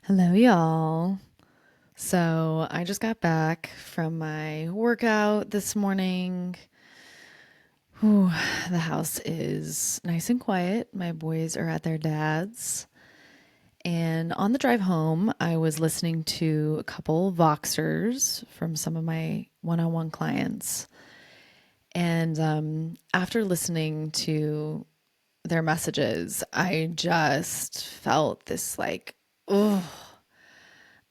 Hello, y'all. So I just got back from my workout this morning. Whew, the house is nice and quiet. My boys are at their dad's. And on the drive home, I was listening to a couple Voxers from some of my one on one clients. And after listening to their messages, I just felt this oh,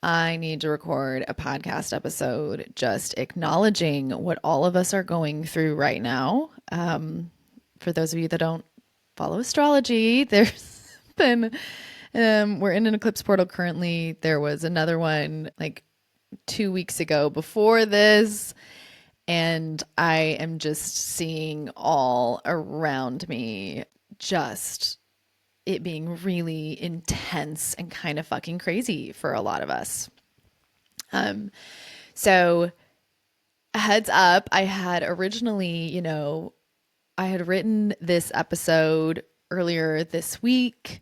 I need to record a podcast episode just acknowledging what all of us are going through right now. For those of you that don't follow astrology, there's been, we're in an eclipse portal currently. There was another one like 2 weeks ago before this. And I am just seeing all around me just it being really intense and kind of fucking crazy for a lot of us. Um, so heads up, I had originally, I had written this episode earlier this week.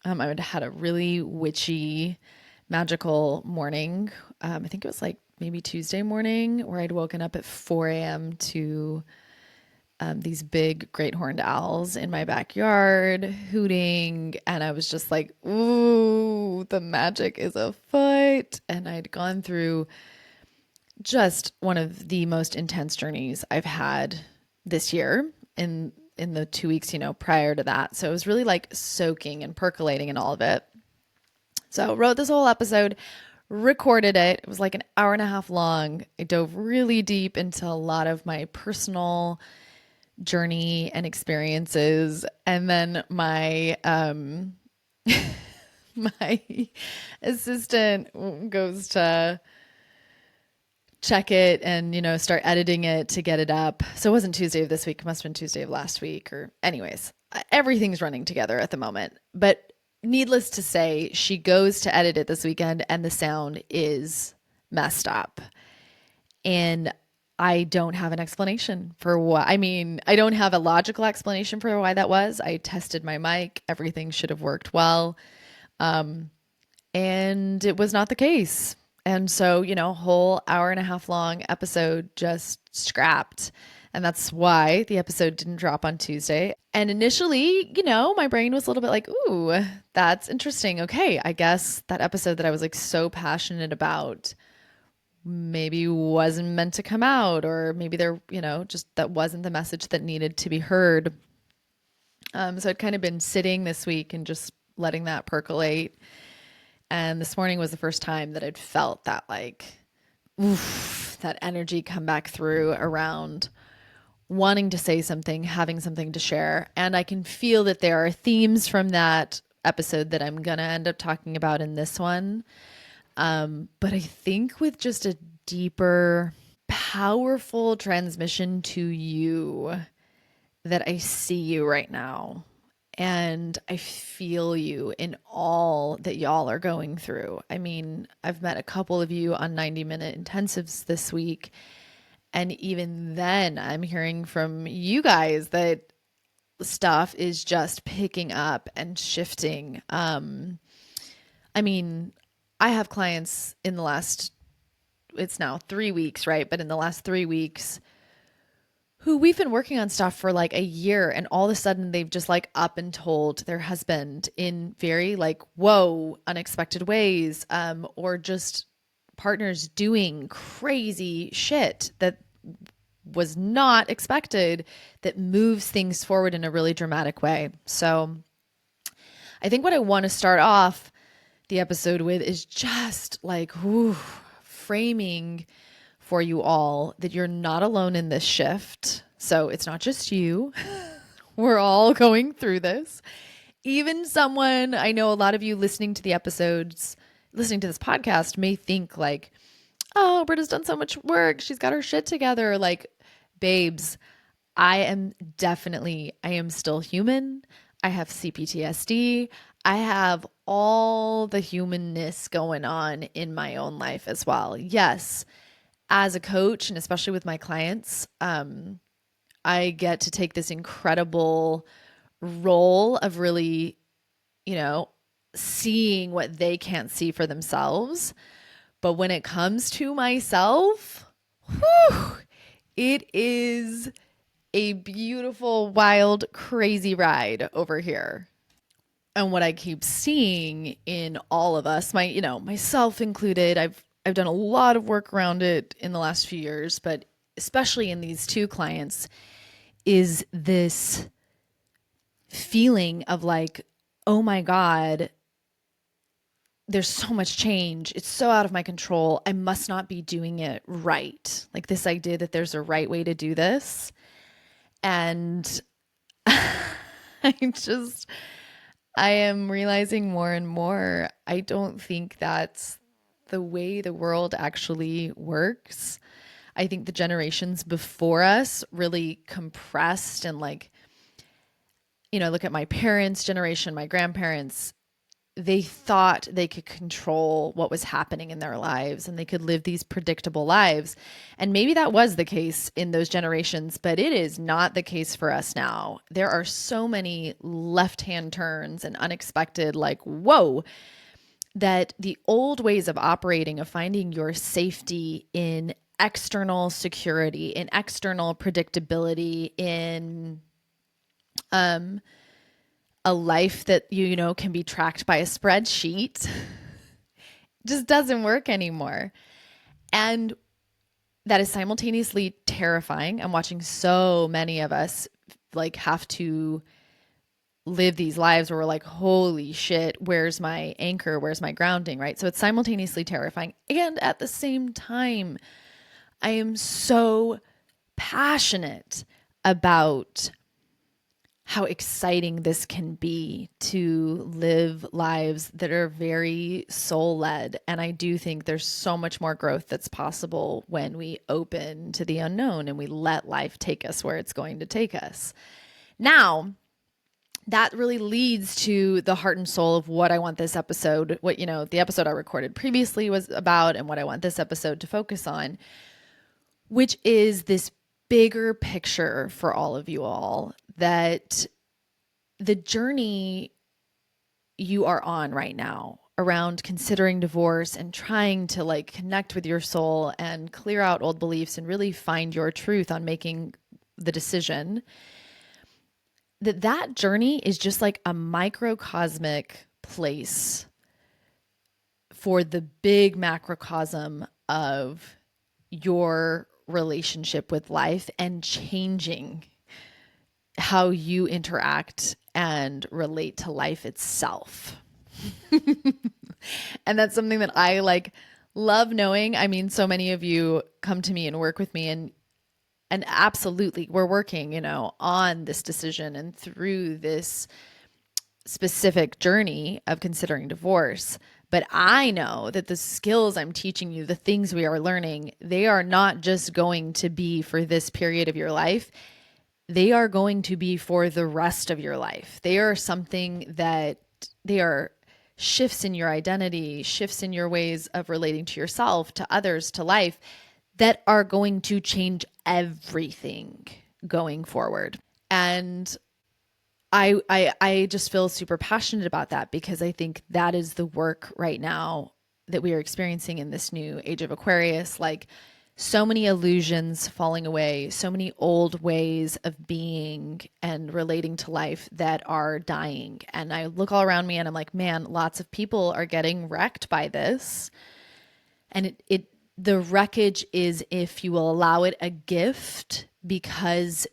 I had a really witchy, magical morning. I think it was like maybe Tuesday morning where I'd woken up at 4 a.m. to these big great horned owls in my backyard hooting. And I was just like, ooh, the magic is afoot. And I'd gone through just one of the most intense journeys I've had this year in the 2 weeks, prior to that. So it was really like soaking and percolating and all of it. So wrote this whole episode, recorded it. It was like an hour and a half long. I dove really deep into a lot of my personal journey and experiences. And then my my assistant goes to check it and start editing it to get it up. So it wasn't Tuesday of this week, it must have been Tuesday of last week, or anyways, everything's running together at the moment. But needless to say, she goes to edit it this weekend and the sound is messed up. And I don't have an explanation for why. I mean, I don't have a logical explanation for why that was. I tested my mic, everything should have worked well. And it was not the case. And so, whole hour and a half long episode just scrapped. And that's why the episode didn't drop on Tuesday. And initially, my brain was a little bit like, ooh, that's interesting. Okay, I guess that episode that I was like so passionate about maybe wasn't meant to come out, or maybe there, just that wasn't the message that needed to be heard. So I'd kind of been sitting this week and just letting that percolate. And this morning was the first time that I'd felt that oof, that energy come back through around wanting to say something, having something to share. And I can feel that there are themes from that episode that I'm going to end up talking about in this one. But I think with just a deeper, powerful transmission to you that I see you right now. And I feel you in all that y'all are going through. I mean, I've met a couple of you on 90-minute intensives this week. And even then, I'm hearing from you guys that stuff is just picking up and shifting. I mean, I have clients in the last, it's now 3 weeks, right? But in the last 3 weeks, who we've been working on stuff for like a year, and all of a sudden they've just like up and told their husband in very like, whoa, unexpected ways, or just partners doing crazy shit that was not expected that moves things forward in a really dramatic way. So I think what I want to start off the episode with is just like framing for you all that you're not alone in this shift. So it's not just you. We're all going through this. Even someone, I know a lot of you listening to the episodes, listening to this podcast may think like, oh, Britta's done so much work. She's got her shit together. Like, babes, I am still human. I have CPTSD. I have all the humanness going on in my own life as well. Yes, as a coach, and especially with my clients, I get to take this incredible role of really, you know, seeing what they can't see for themselves. But when it comes to myself, whew, it is a beautiful, wild, crazy ride over here. And what I keep seeing in all of us, myself included, I've done a lot of work around it in the last few years, but especially in these two clients, is this feeling of like, oh my God, there's so much change. It's so out of my control. I must not be doing it right. Like this idea that there's a right way to do this. And I just, I am realizing more and more, I don't think that's the way the world actually works. I think the generations before us really compressed and like, look at my parents' generation, my grandparents, they thought they could control what was happening in their lives and they could live these predictable lives. And maybe that was the case in those generations, but it is not the case for us now. There are so many left-hand turns and unexpected, like, whoa, that the old ways of operating, of finding your safety in external security, in external predictability, in a life that can be tracked by a spreadsheet just doesn't work anymore. And that is simultaneously terrifying. I'm watching so many of us like have to live these lives where we're like, holy shit, where's my anchor? Where's my grounding? Right? So it's simultaneously terrifying. And at the same time, I am so passionate about how exciting this can be to live lives that are very soul-led. And I do think there's so much more growth that's possible when we open to the unknown and we let life take us where it's going to take us. Now, that really leads to the heart and soul of what I want this episode, the episode I recorded previously was about, and what I want this episode to focus on, which is this bigger picture for all of you all, that the journey you are on right now around considering divorce and trying to like connect with your soul and clear out old beliefs and really find your truth on making the decision, that journey is just like a microcosmic place for the big macrocosm of your relationship with life and changing how you interact and relate to life itself. And that's something that I like love knowing. I mean, so many of you come to me and work with me, and absolutely we're working, on this decision and through this specific journey of considering divorce. But I know that the skills I'm teaching you, the things we are learning, they are not just going to be for this period of your life. They are going to be for the rest of your life. They are something that they are shifts in your identity, shifts in your ways of relating to yourself, to others, to life, that are going to change everything going forward. And I just feel super passionate about that, because I think that is the work right now that we are experiencing in this new age of Aquarius. Like, so many illusions falling away, so many old ways of being and relating to life that are dying. And I look all around me and I'm like, man, lots of people are getting wrecked by this. And the wreckage is, if you will allow it, a gift, because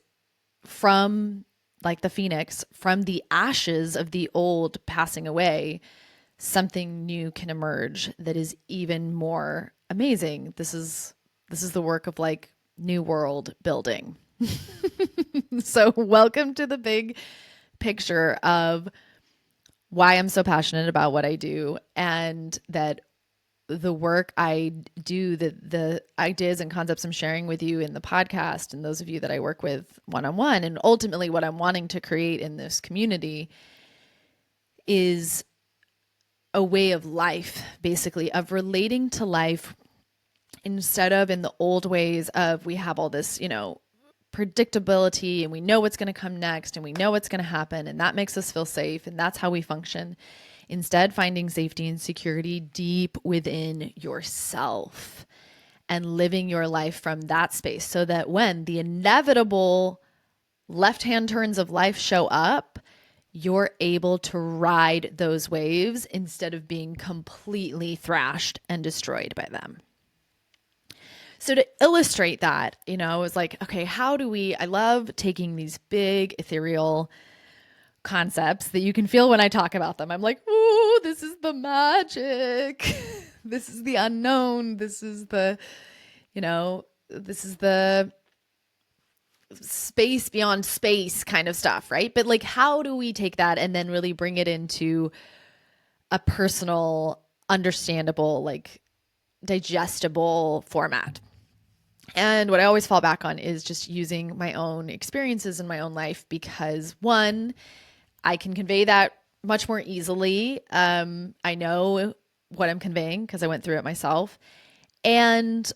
from like the phoenix, from the ashes of the old passing away, something new can emerge that is even more amazing. This is the work of like new world building. So welcome to the big picture of why I'm so passionate about what I do, and that the work I do, the ideas and concepts I'm sharing with you in the podcast, and those of you that I work with one-on-one, and ultimately what I'm wanting to create in this community, is a way of life, basically, of relating to life instead of in the old ways of, we have all this, predictability, and we know what's going to come next, and we know what's going to happen, and that makes us feel safe, and that's how we function. Instead, finding safety and security deep within yourself and living your life from that space so that when the inevitable left-hand turns of life show up, you're able to ride those waves instead of being completely thrashed and destroyed by them. So to illustrate that, I was like, okay, I love taking these big ethereal concepts that you can feel when I talk about them. I'm like, ooh, this is the magic. This is the unknown. This is the space beyond space kind of stuff, right? But like, how do we take that and then really bring it into a personal, understandable, like digestible format? And what I always fall back on is just using my own experiences in my own life because, one, I can convey that much more easily. I know what I'm conveying because I went through it myself. And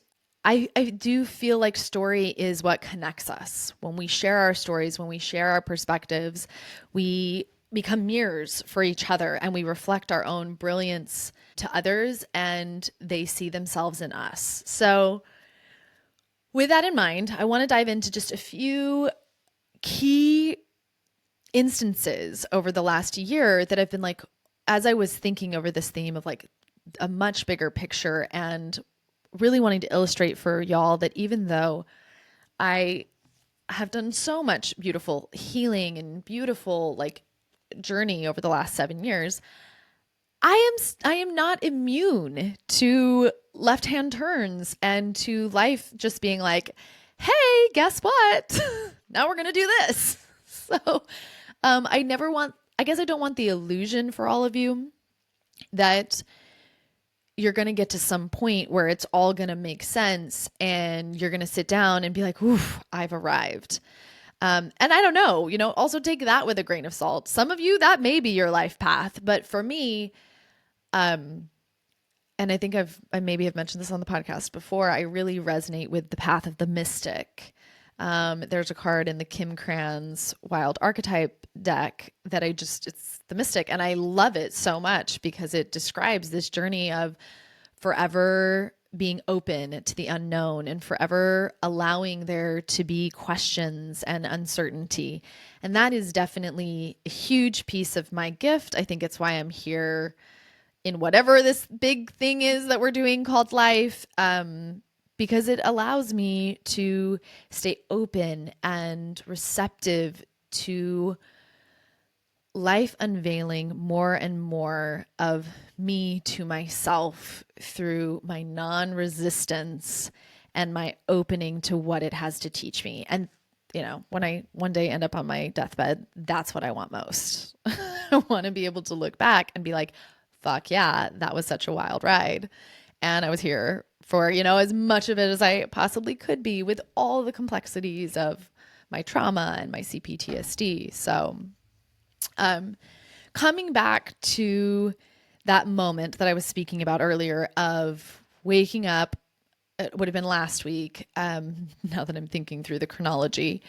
I do feel like story is what connects us. When we share our stories, when we share our perspectives, we become mirrors for each other and we reflect our own brilliance to others and they see themselves in us. So with that in mind, I want to dive into just a few key instances over the last year that I've been like, as I was thinking over this theme of like a much bigger picture and really wanting to illustrate for y'all that even though I have done so much beautiful healing and beautiful like journey over the last 7 years, I am not immune to left-hand turns and to life just being like, hey, guess what? Now we're going to do this. So I guess I don't want the illusion for all of you that you're going to get to some point where it's all going to make sense and you're going to sit down and be like, oof, I've arrived. And I don't know, also take that with a grain of salt. Some of you, that may be your life path, but for me, and I think I maybe have mentioned this on the podcast before, I really resonate with the path of the mystic. There's a card in the Kim Kranz Wild Archetype deck that it's the mystic. And I love it so much because it describes this journey of forever being open to the unknown and forever allowing there to be questions and uncertainty. And that is definitely a huge piece of my gift. I think it's why I'm here in whatever this big thing is that we're doing called life. Because it allows me to stay open and receptive to life unveiling more and more of me to myself through my non-resistance and my opening to what it has to teach me. And, when I one day end up on my deathbed, that's what I want most. I want to be able to look back and be like, fuck yeah, that was such a wild ride. And I was here for, as much of it as I possibly could be with all the complexities of my trauma and my CPTSD. So, coming back to that moment that I was speaking about earlier of waking up, it would have been last week. Now that I'm thinking through the chronology,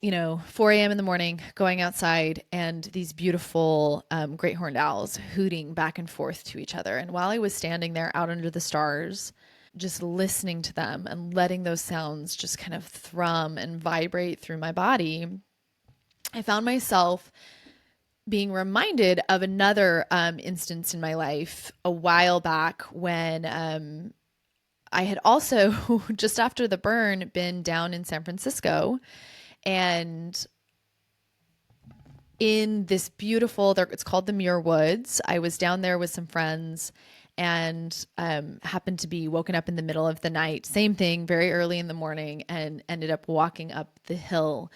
4 a.m. in the morning, going outside and these beautiful great horned owls hooting back and forth to each other. And while I was standing there out under the stars, just listening to them and letting those sounds just kind of thrum and vibrate through my body, I found myself being reminded of another instance in my life a while back when I had also, just after the burn, been down in San Francisco. And in this beautiful, it's called the Muir Woods. I was down there with some friends and happened to be woken up in the middle of the night. Same thing, very early in the morning, and ended up walking up the hill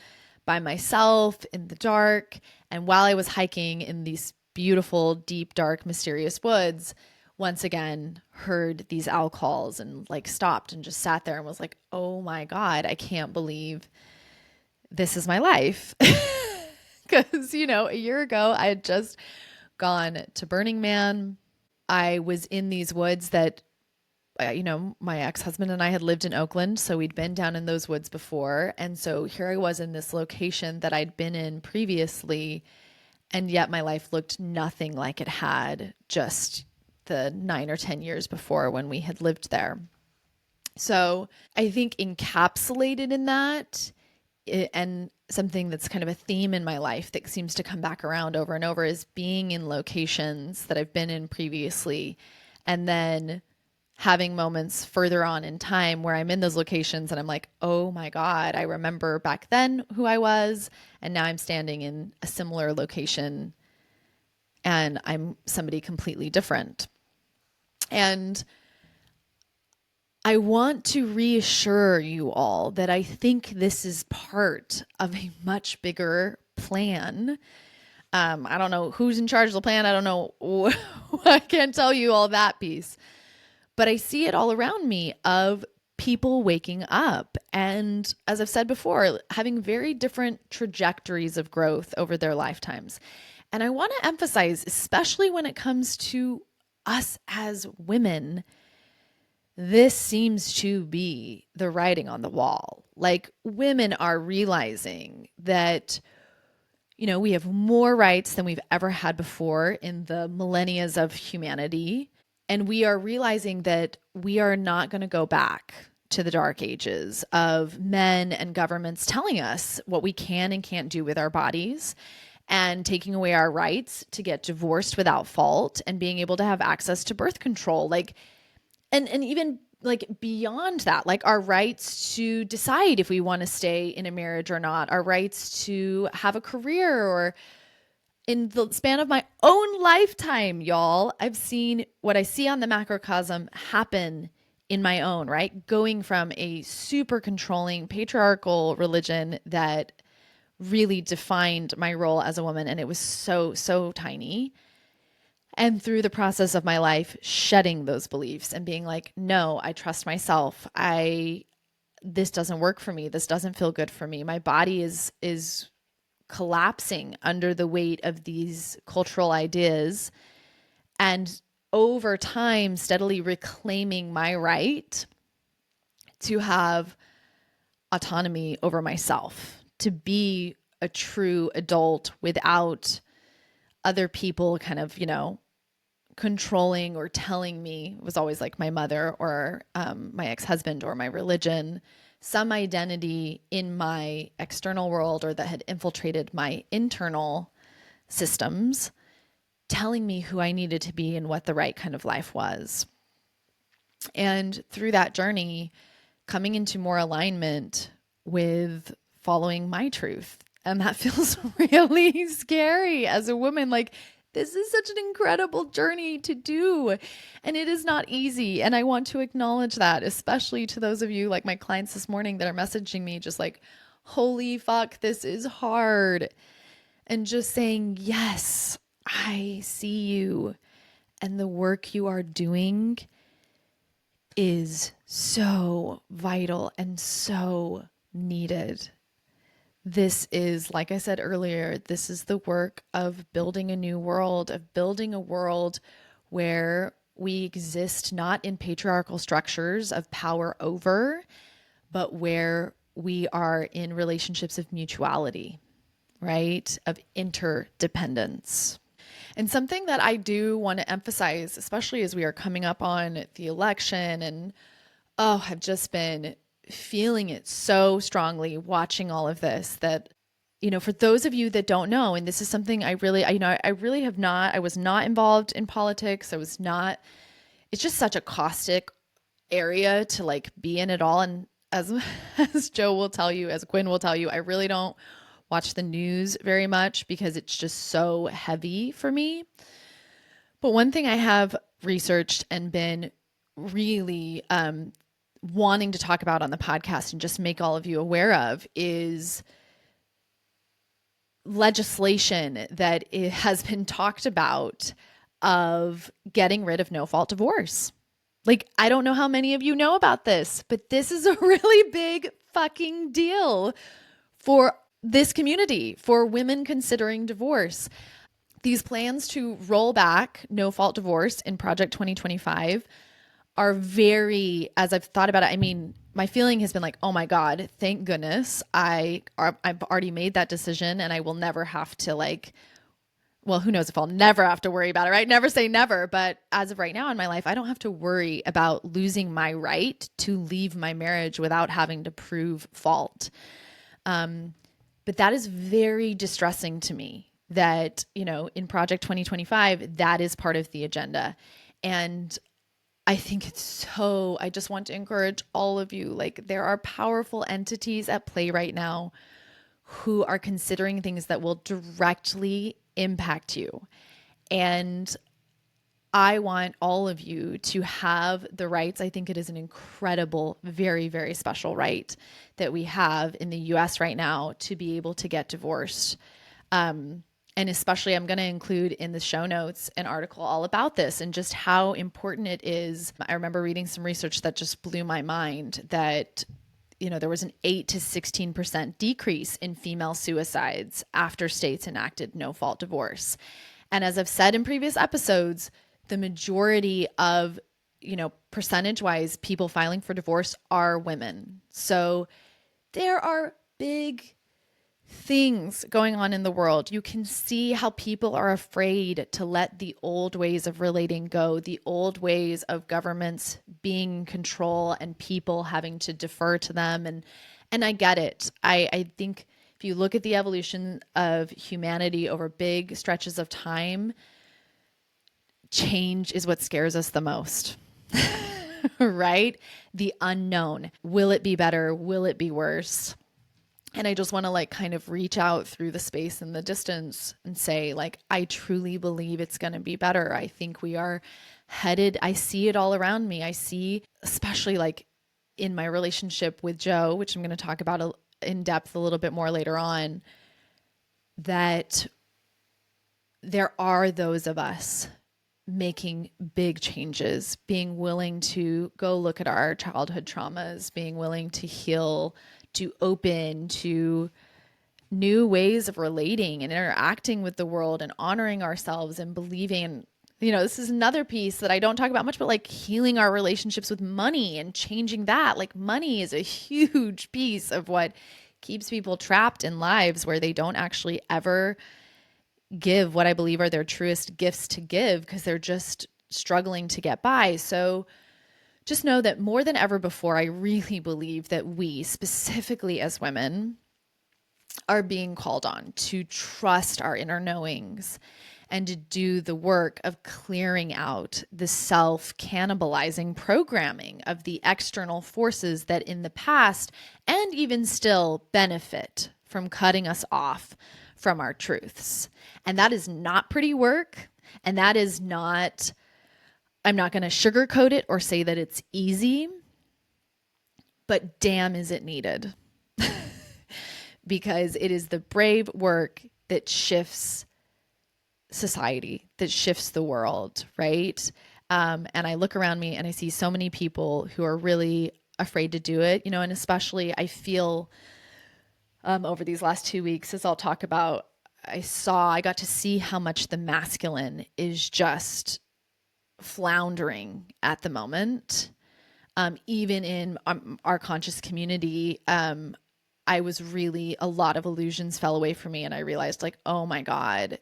by myself in the dark. And while I was hiking in these beautiful, deep, dark, mysterious woods, once again heard these owl calls and like stopped and just sat there and was like, oh my God, I can't believe this is my life. Because, a year ago, I had just gone to Burning Man. I was in these woods that, my ex-husband and I had lived in Oakland. So we'd been down in those woods before. And so here I was in this location that I'd been in previously. And yet my life looked nothing like it had just the 9 or 10 years before when we had lived there. So I think encapsulated in that, and something that's kind of a theme in my life that seems to come back around over and over, is being in locations that I've been in previously, and then having moments further on in time where I'm in those locations and I'm like, oh my God, I remember back then who I was. And now I'm standing in a similar location and I'm somebody completely different. And I want to reassure you all that I think this is part of a much bigger plan. I don't know who's in charge of the plan. I don't know. I can't tell you all that piece. But I see it all around me of people waking up. And as I've said before, having very different trajectories of growth over their lifetimes. And I want to emphasize, especially when it comes to us as women, this seems to be the writing on the wall. Like, women are realizing that, we have more rights than we've ever had before in the millennia of humanity. And we are realizing that we are not going to go back to the dark ages of men and governments telling us what we can and can't do with our bodies, and taking away our rights to get divorced without fault and being able to have access to birth control. Like, and even like beyond that, like our rights to decide if we want to stay in a marriage or not, our rights to have a career. Or in the span of my own lifetime, y'all, I've seen what I see on the macrocosm happen in my own, right? Going from a super controlling patriarchal religion that really defined my role as a woman, and it was so, so tiny. And through the process of my life, shedding those beliefs and being like, no, I trust myself. This doesn't work for me. This doesn't feel good for me. My body is collapsing under the weight of these cultural ideas, and over time steadily reclaiming my right to have autonomy over myself, to be a true adult without other people kind of, controlling or telling me. It was always like my mother or my ex-husband or my religion, some identity in my external world or that had infiltrated my internal systems, telling me who I needed to be and what the right kind of life was. And through that journey, coming into more alignment with following my truth. And that feels really scary as a woman. Like, this is such an incredible journey to do. And it is not easy. And I want to acknowledge that, especially to those of you like my clients this morning that are messaging me just like, holy fuck, this is hard. And just saying, yes, I see you. And the work you are doing is so vital and so needed. This is, like I said earlier, this is the work of building a new world, of building a world where we exist not in patriarchal structures of power over, but where we are in relationships of mutuality, right? Of interdependence. And something that I do want to emphasize, especially as we are coming up on the election, and I've just been feeling it so strongly watching all of this, that, for those of you that don't know, and this is something I really have not, I was not involved in politics. It's just such a caustic area to like be in at all. And as, as Joe will tell you, as Gwen will tell you, I really don't watch the news very much because it's just so heavy for me. But one thing I have researched and been really wanting to talk about on the podcast and just make all of you aware of is legislation that it has been talked about of getting rid of no-fault divorce. Like, I don't know how many of you know about this, but this is a really big fucking deal for this community, for women considering divorce. These plans to roll back no-fault divorce in Project 2025 are very, as I've thought about it, I mean, my feeling has been like, oh my God, thank goodness I've already made that decision and I will never have to like well, who knows if I'll never have to worry about it, right? Never say never. But as of right now in my life, I don't have to worry about losing my right to leave my marriage without having to prove fault. But that is very distressing to me that, in Project 2025, that is part of the agenda. And I think I just want to encourage all of you, like, there are powerful entities at play right now who are considering things that will directly impact you. And I want all of you to have the rights. I think it is an incredible, very, very special right that we have in the US right now to be able to get divorced. And especially, I'm going to include in the show notes an article all about this and just how important it is. I remember reading some research that just blew my mind that, there was an 8 to 16% decrease in female suicides after states enacted no-fault divorce. And as I've said in previous episodes, the majority of, percentage-wise, people filing for divorce are women. So there are big things going on in the world. You can see how people are afraid to let the old ways of relating go, the old ways of governments being in control and people having to defer to them. And I get it. I think if you look at the evolution of humanity over big stretches of time, change is what scares us the most. Right? The unknown. Will it be better? Will it be worse? And I just want to kind of reach out through the space and the distance and say, I truly believe it's going to be better. I think we are headed. I see it all around me. I see, especially in my relationship with Joe, which I'm going to talk about in depth a little bit more later on, that there are those of us making big changes, being willing to go look at our childhood traumas, being willing to heal, to open to new ways of relating and interacting with the world and honoring ourselves and believing. This is another piece that I don't talk about much, but healing our relationships with money and changing that. Money is a huge piece of what keeps people trapped in lives where they don't actually ever give what I believe are their truest gifts to give because they're just struggling to get by. So just know that more than ever before, I really believe that we, specifically as women, are being called on to trust our inner knowings and to do the work of clearing out the self-cannibalizing programming of the external forces that in the past and even still benefit from cutting us off from our truths. And that is not pretty work. And that is not, I'm not going to sugarcoat it or say that it's easy, but damn, is it needed. Because it is the brave work that shifts society, that shifts the world, right? And I look around me and I see so many people who are really afraid to do it, and especially I feel over these last 2 weeks, as I'll talk about, I got to see how much the masculine is just floundering at the moment. Even in our conscious community, I was really, a lot of illusions fell away from me and I realized oh my God,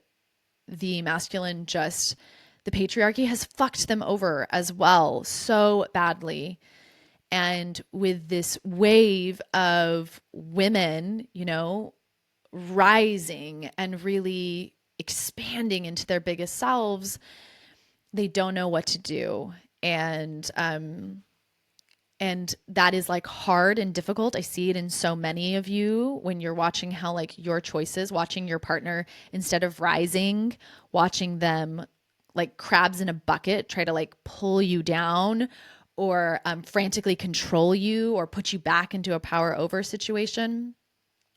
the masculine the patriarchy has fucked them over as well so badly. And with this wave of women, rising and really expanding into their biggest selves, they don't know what to do. And that is hard and difficult. I see it in so many of you when you're watching how your choices, watching your partner, instead of rising, watching them like crabs in a bucket, try to pull you down or frantically control you or put you back into a power over situation.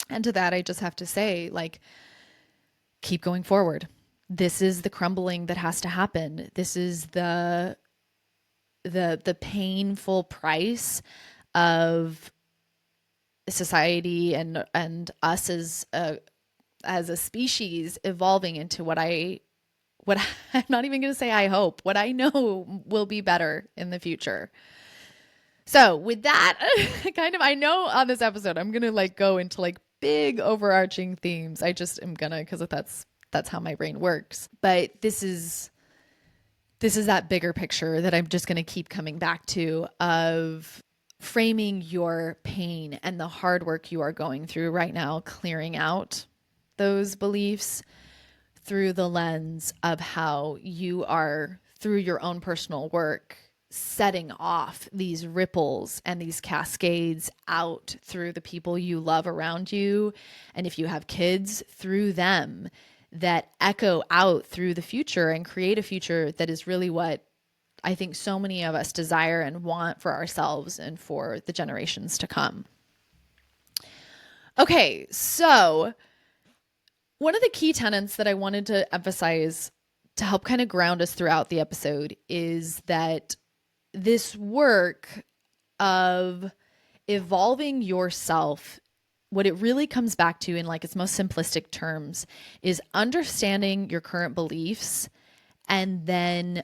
And to that, I just have to say, keep going forward. This is the crumbling that has to happen. This is the painful price of society and us as a species evolving into what I'm not even going to say I hope, what I know will be better in the future. So with that, I know on this episode, I'm going to go into big overarching themes. I just am going to, because That's how my brain works. But this is that bigger picture that I'm just going to keep coming back to of framing your pain and the hard work you are going through right now, clearing out those beliefs through the lens of how you are, through your own personal work, setting off these ripples and these cascades out through the people you love around you. And if you have kids, through them, that echo out through the future and create a future that is really what I think so many of us desire and want for ourselves and for the generations to come. Okay, so one of the key tenets that I wanted to emphasize to help kind of ground us throughout the episode is that this work of evolving yourself, what it really comes back to in like its most simplistic terms is understanding your current beliefs and then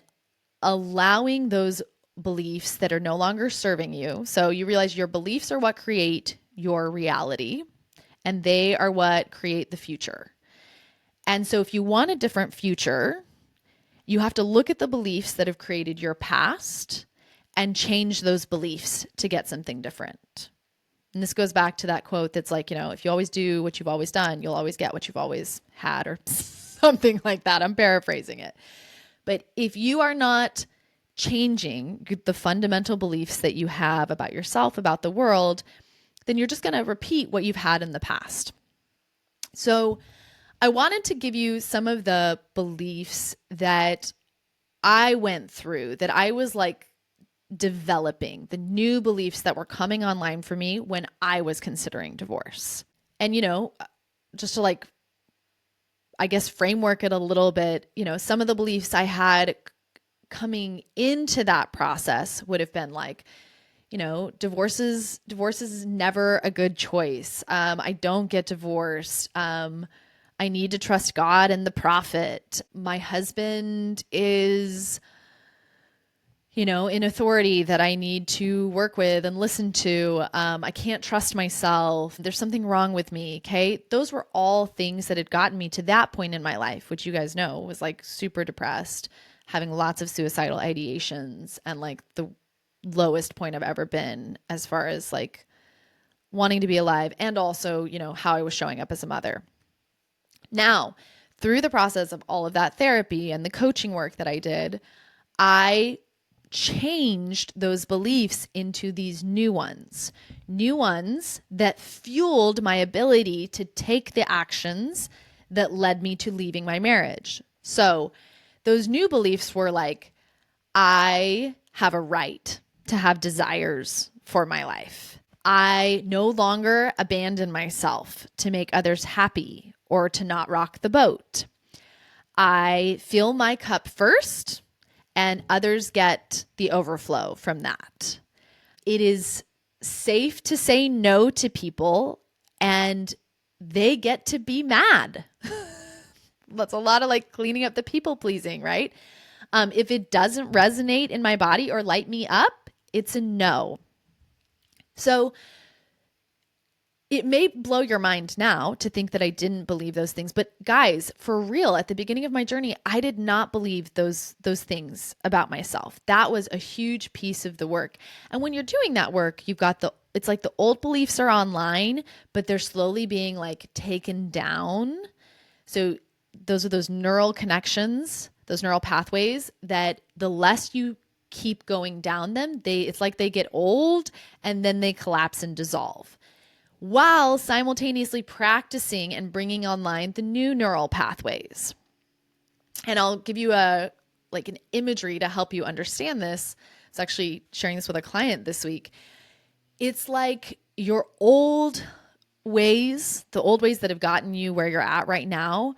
allowing those beliefs that are no longer serving you. So you realize your beliefs are what create your reality and they are what create the future. And so if you want a different future, you have to look at the beliefs that have created your past and change those beliefs to get something different. And this goes back to that quote that's like, if you always do what you've always done, you'll always get what you've always had, or something like that. I'm paraphrasing it. But if you are not changing the fundamental beliefs that you have about yourself, about the world, then you're just going to repeat what you've had in the past. So I wanted to give you some of the beliefs that I went through, that I was like developing, the new beliefs that were coming online for me when I was considering divorce. And, just to like, I guess, framework it a little bit, some of the beliefs I had coming into that process would have been like, divorce is never a good choice. I don't get divorced. I need to trust God and the prophet. My husband is, in authority that I need to work with and listen to. I can't trust myself. There's something wrong with me. Okay. Those were all things that had gotten me to that point in my life, which you guys know was like super depressed, having lots of suicidal ideations, and like the lowest point I've ever been as far as like wanting to be alive, and also, how I was showing up as a mother. Now, through the process of all of that therapy and the coaching work that I did, I changed those beliefs into these new ones that fueled my ability to take the actions that led me to leaving my marriage. So those new beliefs were like, I have a right to have desires for my life. I no longer abandon myself to make others happy or to not rock the boat. I fill my cup first, and others get the overflow from that. It is safe to say no to people, and they get to be mad. That's a lot of like cleaning up the people pleasing, right? If it doesn't resonate in my body or light me up, it's a no. So it may blow your mind now to think that I didn't believe those things, but guys, for real, at the beginning of my journey, I did not believe those things about myself. That was a huge piece of the work. And when you're doing that work, it's like the old beliefs are online, but they're slowly being like taken down. So those are those neural connections, those neural pathways that the less you keep going down them, it's like they get old and then they collapse and dissolve, while simultaneously practicing and bringing online the new neural pathways. And I'll give you an imagery to help you understand this. I was actually sharing this with a client this week. It's like your old ways, the old ways that have gotten you where you're at right now,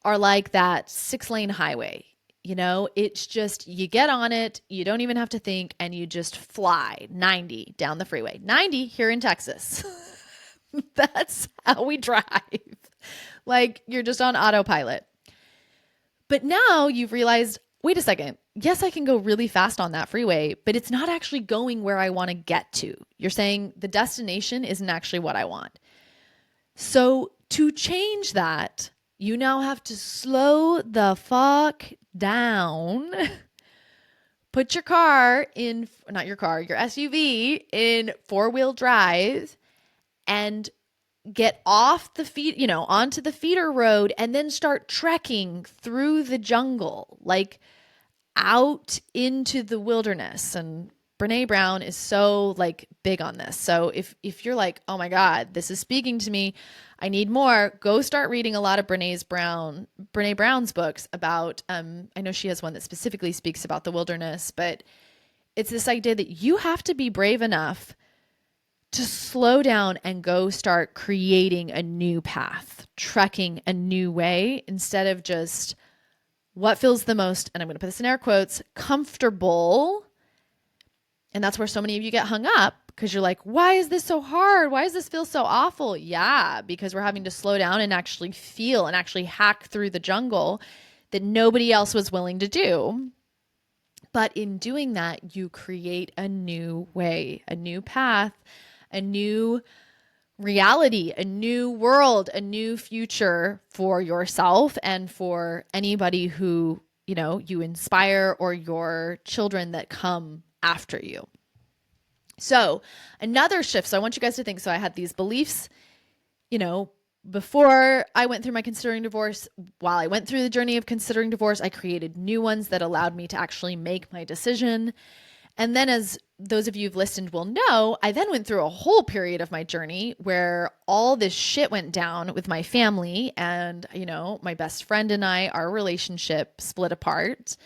are like that 6-lane highway. It's just, you get on it, you don't even have to think, and you just fly 90 down the freeway. 90 here in Texas. That's how we drive. Like, you're just on autopilot. But now you've realized, wait a second. Yes, I can go really fast on that freeway, but it's not actually going where I want to get to. You're saying the destination isn't actually what I want. So to change that, You now have to slow the fuck down. Put your car in, not your car, your SUV in 4-wheel drive and get off the onto the feeder road and then start trekking through the jungle, like out into the wilderness. And Brene Brown is so like big on this. So if you're like, oh my God, this is speaking to me, I need more, go start reading a lot of Brene Brown's books about, I know she has one that specifically speaks about the wilderness, but it's this idea that you have to be brave enough to slow down and go start creating a new path, trekking a new way, instead of just what feels the most, and I'm going to put this in air quotes, comfortable. And that's where so many of you get hung up, because you're like, why is this so hard? Why does this feel so awful? Yeah, because we're having to slow down and actually feel and actually hack through the jungle that nobody else was willing to do. But in doing that, you create a new way, a new path, a new reality, a new world, a new future for yourself and for anybody who, you inspire, or your children that come after you. So another shift. So I want you guys to think, so I had these beliefs, before I went through my considering divorce. While I went through the journey of considering divorce, I created new ones that allowed me to actually make my decision. And then, as those of you who've listened will know, I then went through a whole period of my journey where all this shit went down with my family, and, my best friend and I, our relationship split apart.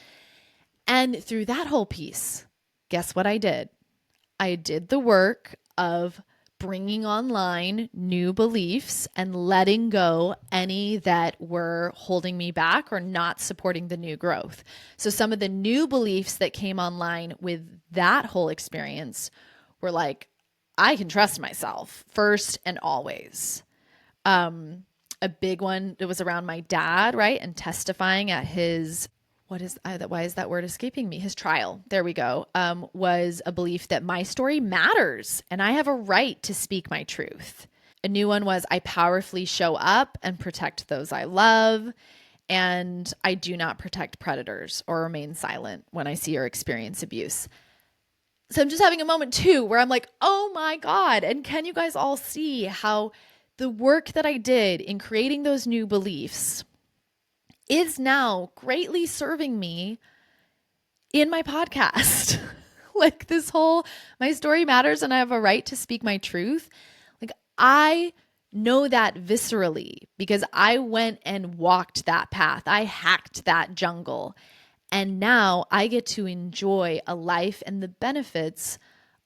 And through that whole piece, guess what I did? I did the work of bringing online new beliefs and letting go any that were holding me back or not supporting the new growth. So some of the new beliefs that came online with that whole experience were like, I can trust myself first and always. A big one that was around my dad, right? And testifying at his, why is that word escaping me? His trial. There we go. Was a belief that my story matters and I have a right to speak my truth. A new one was I powerfully show up and protect those I love. And I do not protect predators or remain silent when I see or experience abuse. So I'm just having a moment too, where I'm like, oh my God. And can you guys all see how the work that I did in creating those new beliefs is now greatly serving me in my podcast? Like this whole, my story matters and I have a right to speak my truth. Like I know that viscerally because I went and walked that path. I hacked that jungle. And now I get to enjoy a life and the benefits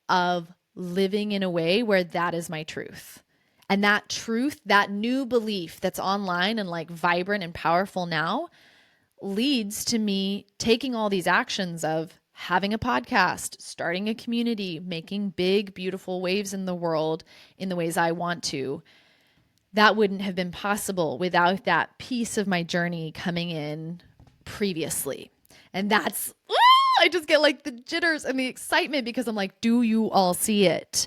of living in a way where that is my truth. And that truth, that new belief that's online and like vibrant and powerful now, leads to me taking all these actions of having a podcast, starting a community, making big, beautiful waves in the world in the ways I want to. That wouldn't have been possible without that piece of my journey coming in previously. And that's, I just get like the jitters and the excitement because I'm like, do you all see it?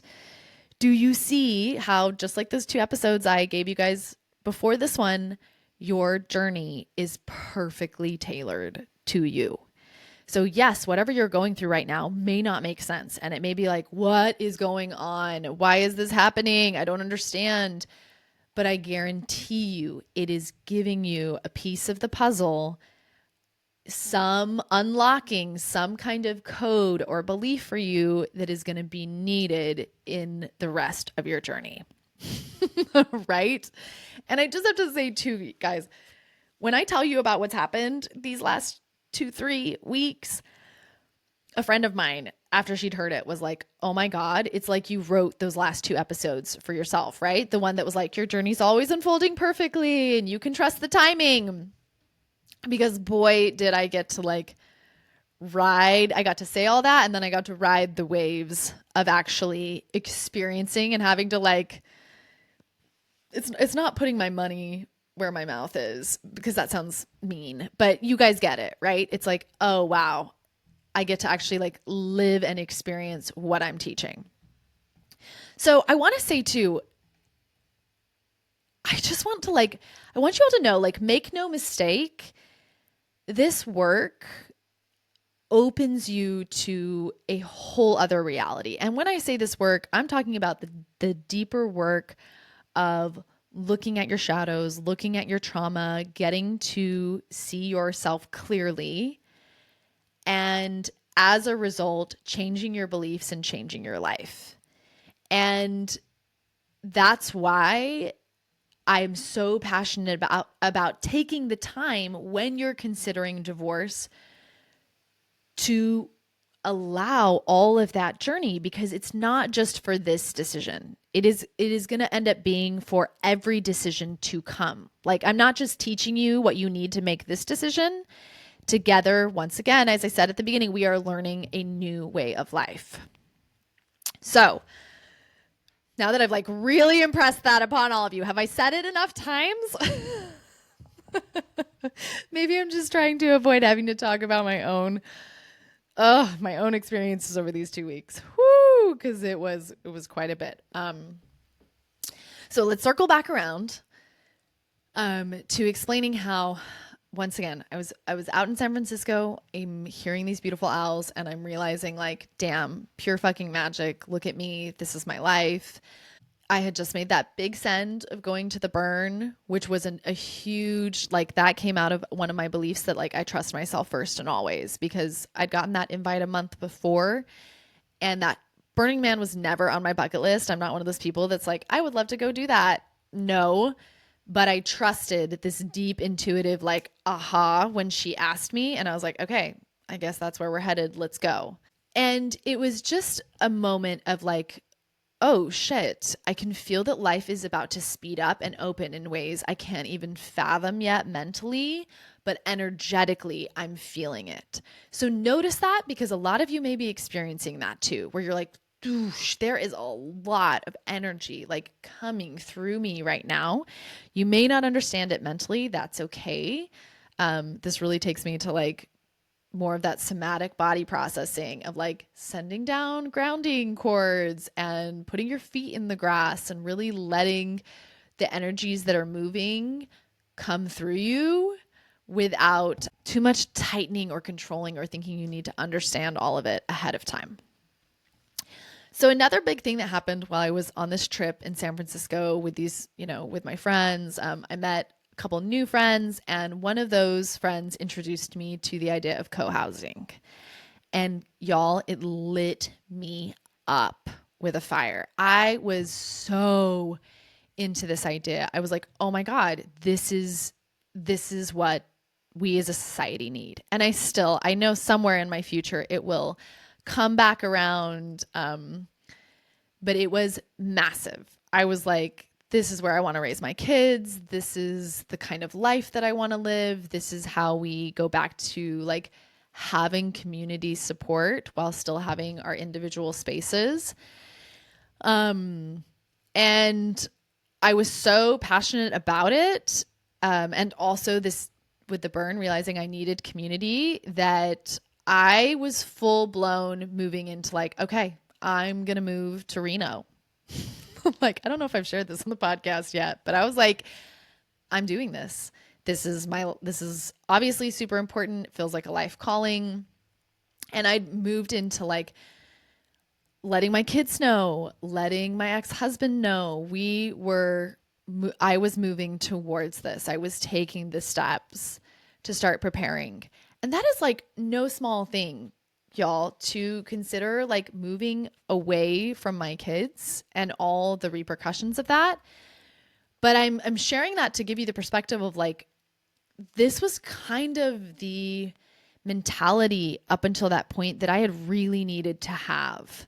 Do you see how, just like those 2 episodes I gave you guys before this one, your journey is perfectly tailored to you? So yes, whatever you're going through right now may not make sense. And it may be like, what is going on? Why is this happening? I don't understand. But I guarantee you, it is giving you a piece of the puzzle, some unlocking some kind of code or belief for you that is going to be needed in the rest of your journey. Right? And I just have to say too, guys, when I tell you about what's happened these last 2-3 weeks, a friend of mine, after she'd heard it, was like, oh my God, it's like you wrote those last 2 episodes for yourself, right? The one that was like, your journey's always unfolding perfectly and you can trust the timing. Because boy, did I get to like ride, I got to say all that. And then I got to ride the waves of actually experiencing and having to like, it's not putting my money where my mouth is because that sounds mean, but you guys get it, right? It's like, oh, wow, I get to actually like live and experience what I'm teaching. So I want to say too, I just want to like, I want you all to know, like, make no mistake, this work opens you to a whole other reality. And when I say this work, I'm talking about the deeper work of looking at your shadows, looking at your trauma, getting to see yourself clearly, and as a result, changing your beliefs and changing your life. And that's why I'm so passionate about taking the time when you're considering divorce to allow all of that journey, because it's not just for this decision. It is going to end up being for every decision to come. Like, I'm not just teaching you what you need to make this decision. Together, once again, as I said at the beginning, we are learning a new way of life. So, now that I've like really impressed that upon all of you, have I said it enough times? Maybe I'm just trying to avoid having to talk about my own experiences over these 2 weeks. Whoo, because it was quite a bit. So let's circle back around to explaining how, once again, I was out in San Francisco. I'm hearing these beautiful owls, and I'm realizing, like, damn, pure fucking magic. Look at me. This is my life. I had just made that big send of going to the burn, which was a huge, like, that came out of one of my beliefs that, like, I trust myself first and always, because I'd gotten that invite a month before, and that Burning Man was never on my bucket list. I'm not one of those people that's like, I would love to go do that. No, but I trusted this deep intuitive, like, aha, when she asked me, and I was like, okay, I guess that's where we're headed. Let's go. And it was just a moment of like, oh shit, I can feel that life is about to speed up and open in ways I can't even fathom yet mentally, but energetically, I'm feeling it. So notice that, because a lot of you may be experiencing that too, where you're like, doosh, there is a lot of energy like coming through me right now. You may not understand it mentally. That's okay. This really takes me to like more of that somatic body processing of like sending down grounding cords and putting your feet in the grass and really letting the energies that are moving come through you without too much tightening or controlling or thinking you need to understand all of it ahead of time. So another big thing that happened while I was on this trip in San Francisco with these, with my friends, I met couple new friends, and one of those friends introduced me to the idea of co-housing. And y'all, it lit me up with a fire. I was so into this idea. I was like, "Oh my god, this is what we as a society need." And I know somewhere in my future it will come back around, but it was massive. I was like, this is where I want to raise my kids. This is the kind of life that I want to live. This is how we go back to like having community support while still having our individual spaces. And I was so passionate about it. And also this with the burn, realizing I needed community, that I was full blown moving into like, okay, I'm going to move to Reno. Like, I don't know if I've shared this on the podcast yet, but I was like, I'm doing this. This is obviously super important. It feels like a life calling. And I moved into like letting my kids know, letting my ex-husband know. I was moving towards this. I was taking the steps to start preparing. And that is like no small thing, y'all, to consider, like moving away from my kids and all the repercussions of that. But I'm sharing that to give you the perspective of like, this was kind of the mentality up until that point that I had really needed to have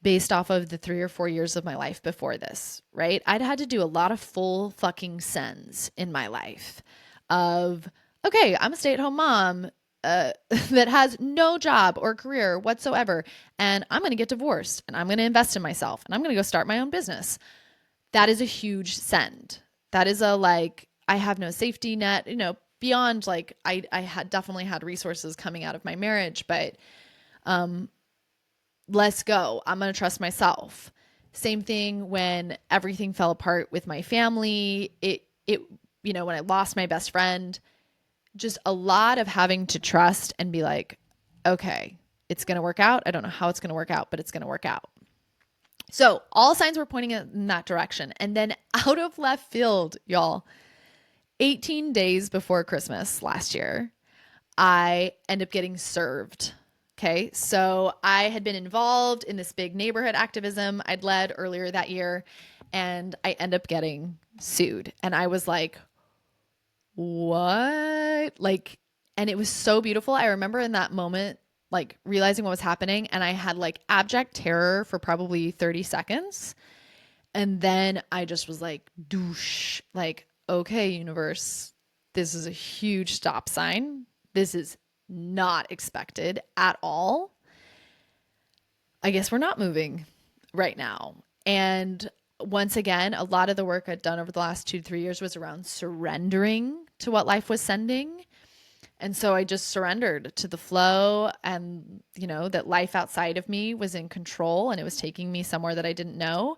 based off of the 3 or 4 years of my life before this, right? I'd had to do a lot of full fucking sends in my life of, okay, I'm a stay-at-home mom that has no job or career whatsoever, and I'm going to get divorced, and I'm going to invest in myself, and I'm going to go start my own business. That is a huge send. That is a like, I have no safety net, beyond like I had definitely had resources coming out of my marriage, but let's go. I'm going to trust myself. Same thing when everything fell apart with my family. When I lost my best friend, just a lot of having to trust and be like, okay, it's going to work out. I don't know how it's going to work out, but it's going to work out. So all signs were pointing in that direction. And then out of left field, y'all, 18 days before Christmas last year, I end up getting served. Okay. So I had been involved in this big neighborhood activism I'd led earlier that year, and I end up getting sued. And I was like, what? Like, and it was so beautiful. I remember in that moment, like realizing what was happening, and I had like abject terror for probably 30 seconds. And then I just was like, douche, like, okay, universe, this is a huge stop sign. This is not expected at all. I guess we're not moving right now. And once again, a lot of the work I'd done over the last 2 to 3 years was around surrendering to what life was sending. And so I just surrendered to the flow, and, that life outside of me was in control and it was taking me somewhere that I didn't know.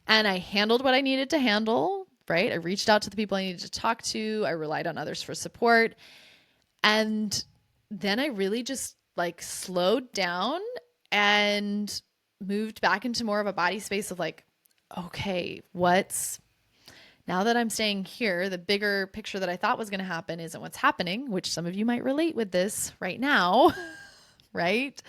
And I handled what I needed to handle, right? I reached out to the people I needed to talk to. I relied on others for support. And then I really just like slowed down and moved back into more of a body space of like, okay, now that I'm staying here, the bigger picture that I thought was going to happen isn't what's happening, which some of you might relate with this right now, right?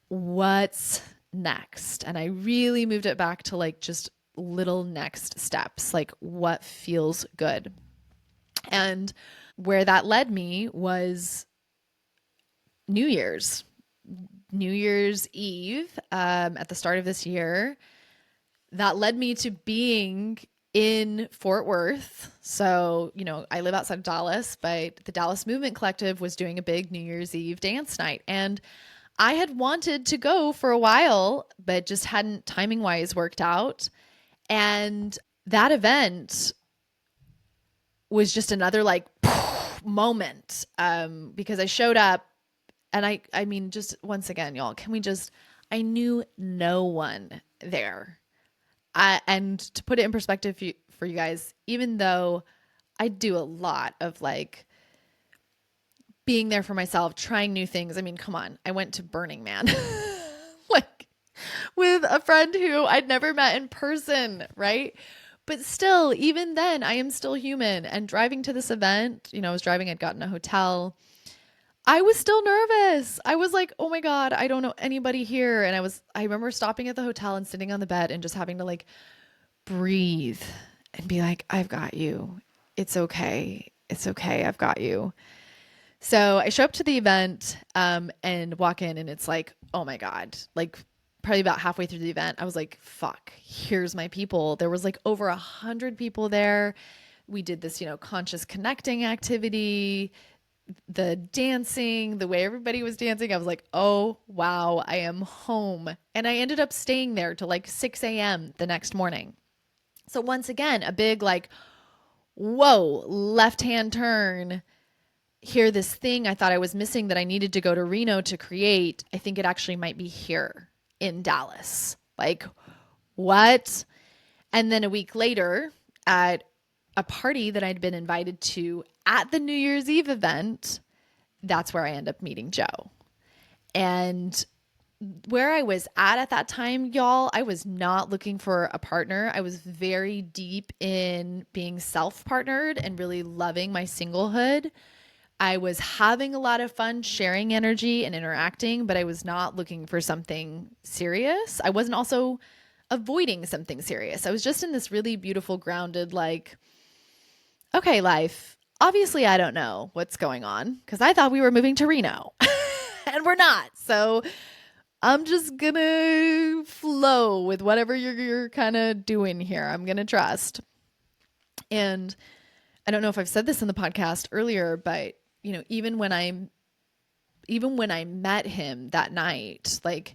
What's next? And I really moved it back to like just little next steps, like what feels good. And where that led me was New Year's Eve, at the start of this year. That led me to being in Fort Worth. So, I live outside of Dallas, but the Dallas Movement Collective was doing a big New Year's Eve dance night. And I had wanted to go for a while, but just hadn't timing wise worked out. And that event was just another like moment, because I showed up, and I mean, just once again, y'all, I knew no one there. And to put it in perspective for you guys, even though I do a lot of like being there for myself, trying new things. I mean, come on, I went to Burning Man like with a friend who I'd never met in person, right? But still, even then, I am still human. And driving to this event, I was driving, I'd gotten a hotel. I was still nervous. I was like, oh my God, I don't know anybody here. And I remember stopping at the hotel and sitting on the bed and just having to like breathe and be like, I've got you. It's okay. It's okay. I've got you. So I show up to the event, and walk in, and it's like, oh my God, like probably about halfway through the event, I was like, fuck, here's my people. There was like over 100 people there. We did this, conscious connecting activity, the dancing, the way everybody was dancing. I was like, oh, wow, I am home. And I ended up staying there till like 6 a.m. the next morning. So once again, a big like, whoa, left-hand turn. Here, this thing I thought I was missing that I needed to go to Reno to create, I think it actually might be here in Dallas. Like, what? And then a week later, at a party that I'd been invited to at the New Year's Eve event, that's where I end up meeting Joe. And where I was at that time, y'all, I was not looking for a partner. I was very deep in being self-partnered and really loving my singlehood. I was having a lot of fun sharing energy and interacting, but I was not looking for something serious. I wasn't also avoiding something serious. I was just in this really beautiful, grounded, like, okay, life, obviously I don't know what's going on because I thought we were moving to Reno and we're not. So I'm just gonna flow with whatever you're kind of doing here. I'm gonna trust. And I don't know if I've said this in the podcast earlier, but even when I met him that night, like,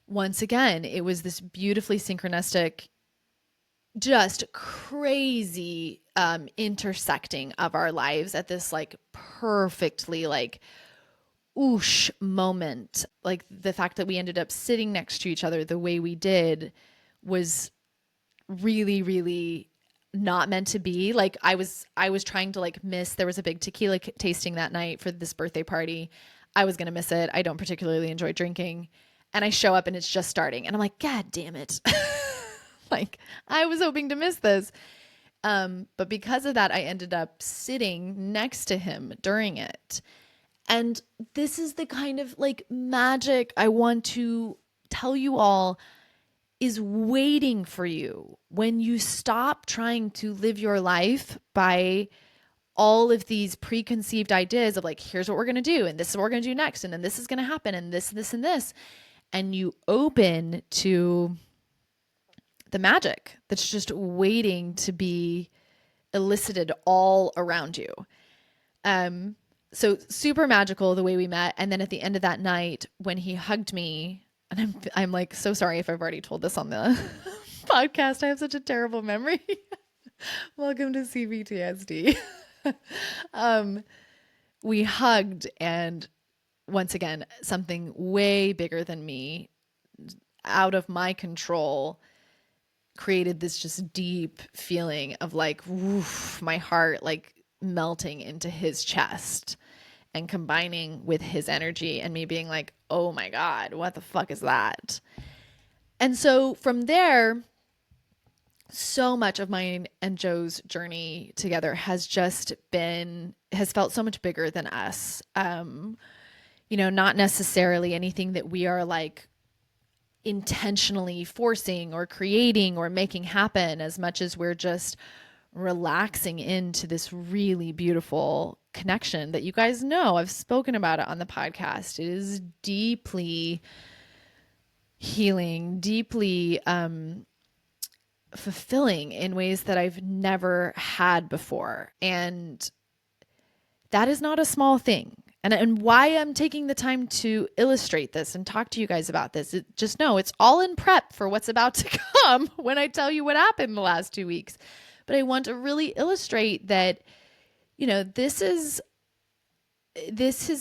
once again, it was this beautifully synchronistic, just crazy intersecting of our lives at this like perfectly like oosh moment. Like the fact that we ended up sitting next to each other the way we did was really, really not meant to be. Like I was trying to like miss, there was a big tequila tasting that night for this birthday party. I was going to miss it. I don't particularly enjoy drinking. And I show up and it's just starting. And I'm like, God damn it. Like I was hoping to miss this. But because of that, I ended up sitting next to him during it. And this is the kind of like magic I want to tell you all is waiting for you when you stop trying to live your life by all of these preconceived ideas of like, here's what we're going to do, and this is what we're going to do next, and then this is going to happen, and this, and this. And you open to the magic that's just waiting to be elicited all around you. So super magical the way we met. And then at the end of that night, when he hugged me, and I'm like, so sorry if I've already told this on the podcast. I have such a terrible memory. Welcome to CBTSD. We hugged, and once again, something way bigger than me, out of my control, created this just deep feeling of like, woof, my heart like melting into his chest and combining with his energy and me being like, oh my God, what the fuck is that? And so from there, so much of mine and Joe's journey together has felt so much bigger than us. Not necessarily anything that we are like intentionally forcing or creating or making happen, as much as we're just relaxing into this really beautiful connection that you guys know. I've spoken about it on the podcast. It is deeply healing, deeply fulfilling in ways that I've never had before. And that is not a small thing. And why I'm taking the time to illustrate this and talk to you guys about this, just know it's all in prep for what's about to come when I tell you what happened the last 2 weeks. But I want to really illustrate that, this has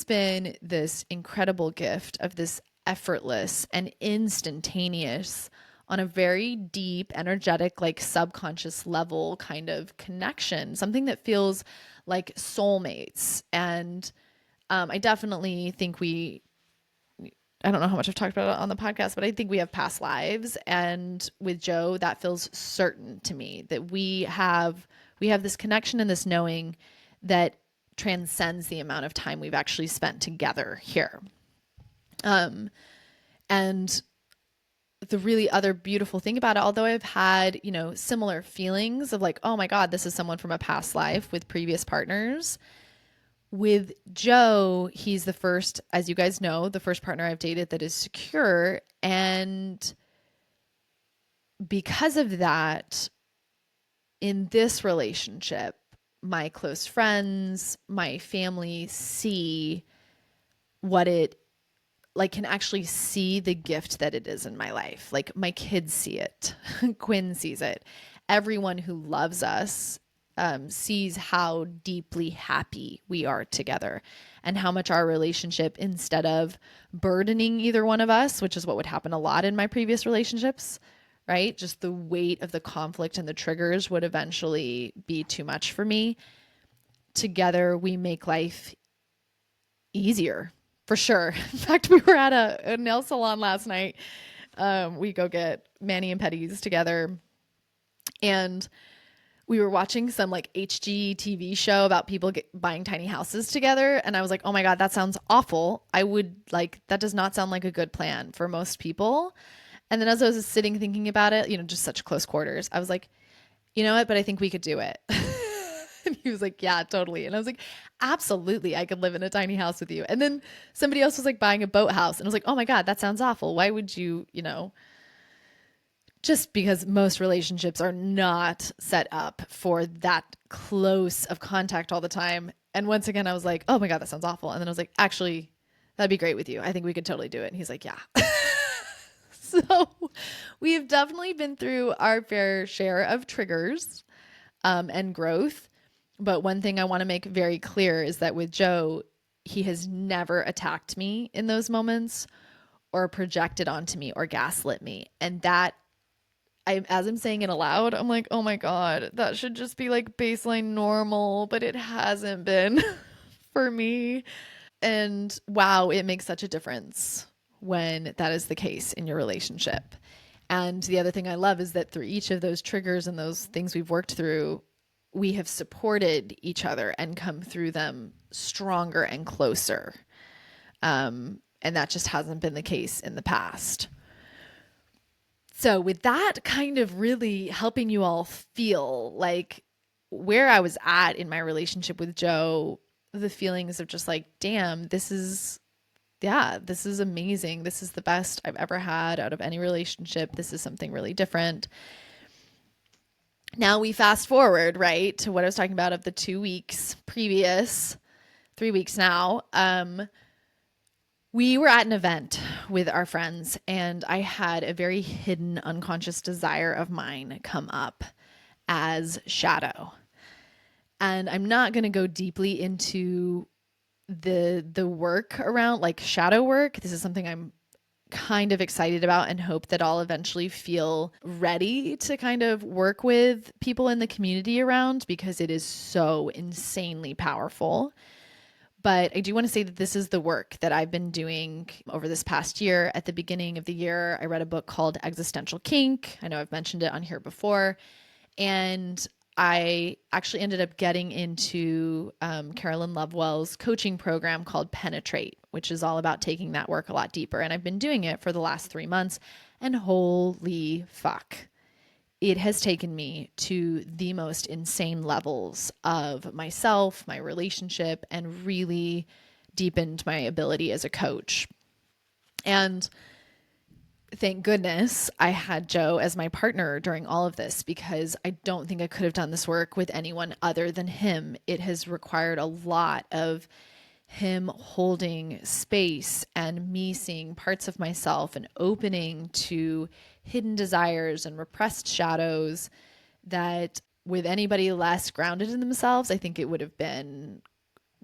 been this incredible gift of this effortless and instantaneous, on a very deep, energetic, like subconscious level kind of connection, something that feels like soulmates. And I definitely think I don't know how much I've talked about it on the podcast, but I think we have past lives. And with Joe, that feels certain to me that we have this connection and this knowing that transcends the amount of time we've actually spent together here. And the really other beautiful thing about it, although I've had, similar feelings of like, oh my God, this is someone from a past life with previous partners. With Joe, he's the first, as you guys know, the first partner I've dated that is secure. And because of that, in this relationship, my close friends, my family see what it like, can actually see the gift that it is in my life. Like my kids see it. Quinn sees it. Everyone who loves us sees how deeply happy we are together, and how much our relationship, instead of burdening either one of us, which is what would happen a lot in my previous relationships, right? Just the weight of the conflict and the triggers would eventually be too much for me. Together, we make life easier. For sure. In fact, we were at a nail salon last night. We go get mani and pedis together, and we were watching some like HGTV show about people buying tiny houses together. And I was like, oh my God, that sounds awful. That does not sound like a good plan for most people. And then as I was sitting thinking about it, just such close quarters, I was like, you know what, but I think we could do it. And he was like, yeah, totally. And I was like, absolutely, I could live in a tiny house with you. And then somebody else was like buying a boathouse. And I was like, oh my God, that sounds awful. Why would you, just because most relationships are not set up for that close of contact all the time. And once again, I was like, oh my God, that sounds awful. And then I was like, actually, that'd be great with you. I think we could totally do it. And he's like, yeah. So we have definitely been through our fair share of triggers and growth. But one thing I want to make very clear is that with Joe, he has never attacked me in those moments or projected onto me or gaslit me. And that, as I'm saying it aloud, I'm like, oh my God, that should just be like baseline normal, but it hasn't been for me. And wow, it makes such a difference when that is the case in your relationship. And the other thing I love is that through each of those triggers and those things we've worked through, we have supported each other and come through them stronger and closer. And that just hasn't been the case in the past. So, with that kind of really helping you all feel like where I was at in my relationship with Joe, the feelings of just like, damn, this is, yeah, this is amazing. This is the best I've ever had out of any relationship. This is something really different. Now we fast forward, right, to what I was talking about of the 2 weeks previous, 3 weeks now. We were at an event with our friends, and I had a very hidden, unconscious desire of mine come up as shadow. And I'm not going to go deeply into the work around like shadow work. This is something I'm kind of excited about and hope that I'll eventually feel ready to kind of work with people in the community around, because it is so insanely powerful. But I do want to say that this is the work that I've been doing over this past year. At the beginning of the year, I read a book called Existential Kink. I know I've mentioned it on here before. And I actually ended up getting into Carolyn Lovewell's coaching program called Penetrate, which is all about taking that work a lot deeper. And I've been doing it for the last 3 months. And holy fuck, it has taken me to the most insane levels of myself, my relationship, and really deepened my ability as a coach. And thank goodness I had Joe as my partner during all of this, because I don't think I could have done this work with anyone other than him. It has required a lot of him holding space and me seeing parts of myself and opening to hidden desires and repressed shadows that with anybody less grounded in themselves, I think it would have been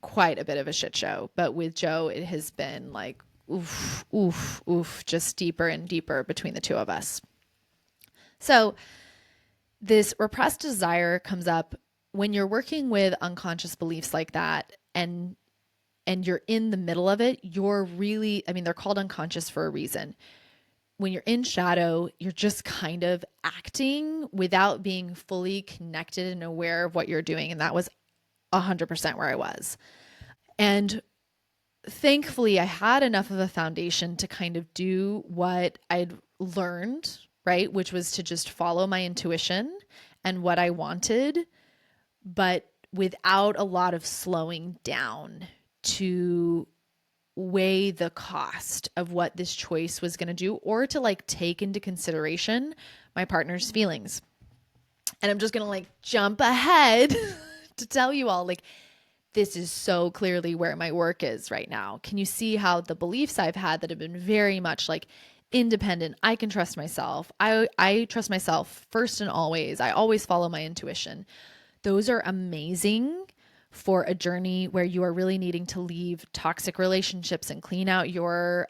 quite a bit of a shit show. But with Joe, it has been like, oof, oof, oof, just deeper and deeper between the two of us. So this repressed desire comes up when you're working with unconscious beliefs like that, and you're in the middle of it. You're really, I mean, they're called unconscious for a reason. When you're in shadow, you're just kind of acting without being fully connected and aware of what you're doing. And that was 100% where I was. And thankfully, I had enough of a foundation to kind of do what I'd learned, right? Which was to just follow my intuition and what I wanted, but without a lot of slowing down to weigh the cost of what this choice was going to do, or to like take into consideration my partner's feelings. And I'm just going to like jump ahead to tell you all, like, this is so clearly where my work is right now. Can you see how the beliefs I've had that have been very much like independent, I can trust myself, I trust myself first and always, I always follow my intuition, those are amazing for a journey where you are really needing to leave toxic relationships and clean out your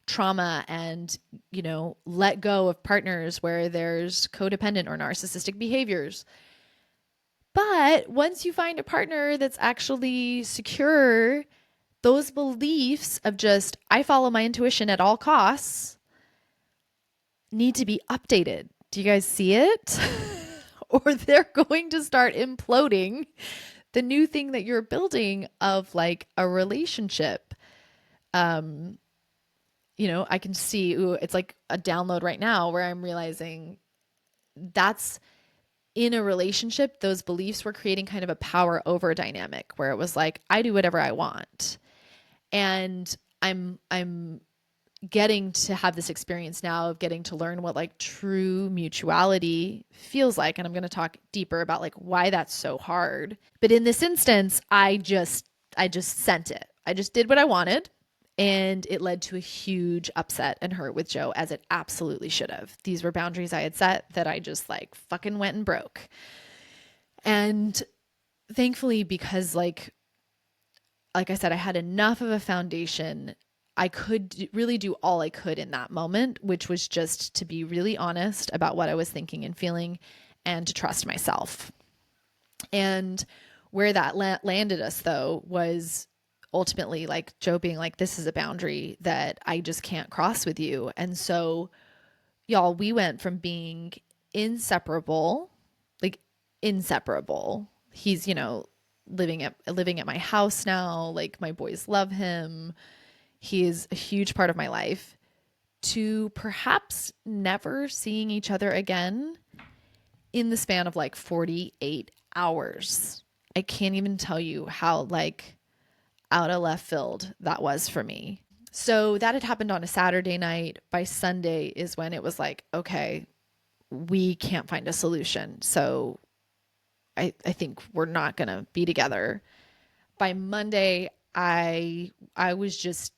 trauma, and, you know, let go of partners where there's codependent or narcissistic behaviors. But once you find a partner that's actually secure, those beliefs of just, I follow my intuition at all costs, need to be updated. Do you guys see it? Or they're going to start imploding the new thing that you're building of like a relationship. You know, I can see, ooh, it's like a download right now where I'm realizing that's in a relationship, those beliefs were creating kind of a power over dynamic where it was like, I do whatever I want. And I'm getting to have this experience now of getting to learn what like true mutuality feels like. And I'm going to talk deeper about like why that's so hard. But in this instance, I just sent it. I just did what I wanted. And it led to a huge upset and hurt with Joe, as it absolutely should have. These were boundaries I had set that I just like fucking went and broke. And thankfully, because like like I said, I had enough of a foundation. I could really do all I could in that moment, which was just to be really honest about what I was thinking and feeling and to trust myself. And where that landed us, though, was ultimately like Joe being like, this is a boundary that I just can't cross with you. And so, y'all, we went from being inseparable, like inseparable. He's, living at my house now. Like my boys love him. He is a huge part of my life. To perhaps never seeing each other again in the span of like 48 hours. I can't even tell you how like out of left field that was for me. So that had happened on a Saturday night. By Sunday is when it was like, okay, we can't find a solution. So I think we're not going to be together. By Monday, I was just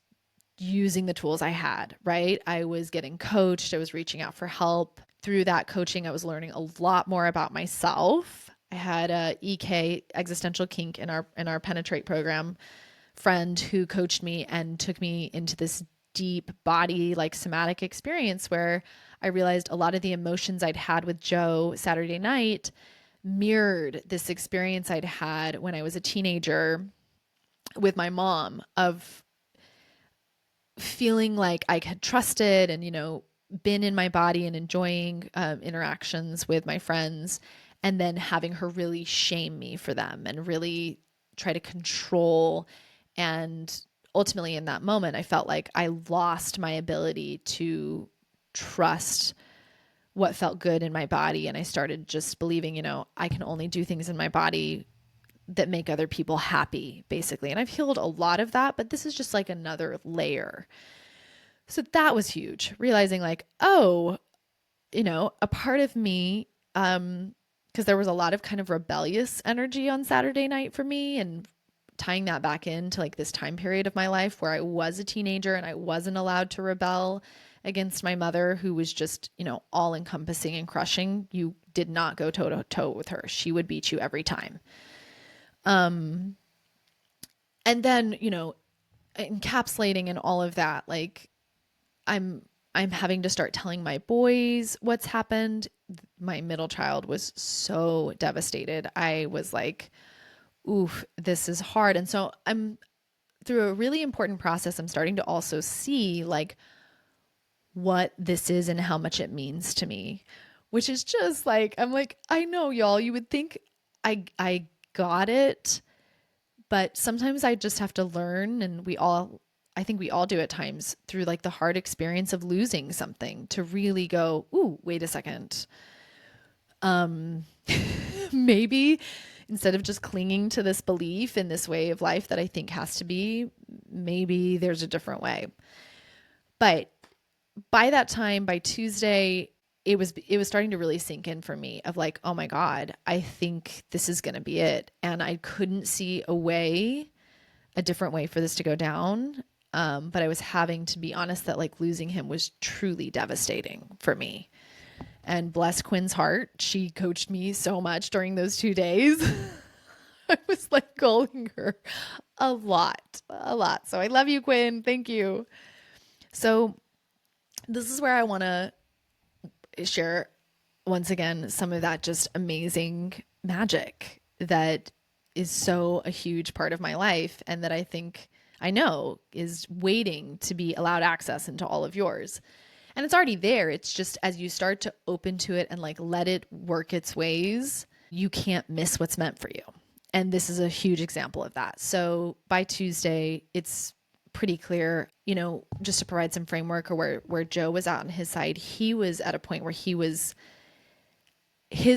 using the tools I had, right? I was getting coached. I was reaching out for help. Through that coaching, I was learning a lot more about myself. I had a EK, existential kink, in our penetrate program friend who coached me and took me into this deep body like somatic experience where I realized a lot of the emotions I'd had with Joe Saturday night mirrored this experience I'd had when I was a teenager with my mom of feeling like I had trusted and, been in my body and enjoying interactions with my friends, and then having her really shame me for them and really try to control. And ultimately, in that moment, I felt like I lost my ability to trust what felt good in my body. And I started just believing, I can only do things in my body that make other people happy, basically. And I've healed a lot of that, but this is just like another layer. So that was huge, realizing like, oh, a part of me, because there was a lot of kind of rebellious energy on Saturday night for me, and tying that back into like this time period of my life where I was a teenager and I wasn't allowed to rebel against my mother, who was just, all encompassing and crushing. You did not go toe to toe with her. She would beat you every time. And then, encapsulating in all of that, like I'm I'm having to start telling my boys what's happened. My middle child was so devastated. I was like, oof, this is hard. And so I'm through a really important process. I'm starting to also see like what this is and how much it means to me, which is just like, I'm like, I know, y'all, you would think I got it, but sometimes I just have to learn. And I think we all do at times through like the hard experience of losing something to really go, ooh, wait a second. Maybe instead of just clinging to this belief in this way of life that I think has to be, maybe there's a different way. But by that time, by Tuesday, it was starting to really sink in for me of like, oh my God, I think this is going to be it. And I couldn't see a different way for this to go down. But I was having to be honest that like losing him was truly devastating for me. And bless Quinn's heart, she coached me so much during those 2 days. I was like calling her a lot, a lot. So I love you, Quinn. Thank you. So this is where I want to share once again some of that just amazing magic that is so a huge part of my life, and that I know is waiting to be allowed access into all of yours. And it's already there. It's just as you start to open to it and like let it work its ways, you can't miss what's meant for you. And this is a huge example of that. So by Tuesday, it's pretty clear, just to provide some framework, or where Joe was out on his side, he was at a point where his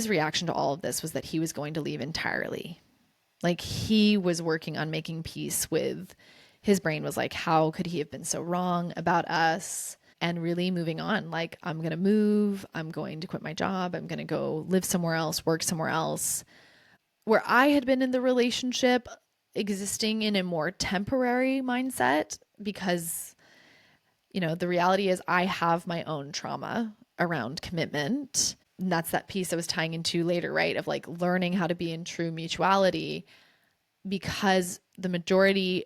reaction to all of this was that he was going to leave entirely. Like he was working on making peace with, his brain was like, how could he have been so wrong about us? And really moving on, like, I'm going to move, I'm going to quit my job, I'm going to go live somewhere else, work somewhere else. Where I had been in the relationship, existing in a more temporary mindset, because, the reality is I have my own trauma around commitment. And that's that piece I was tying into later, right? Of like learning how to be in true mutuality, because the majority,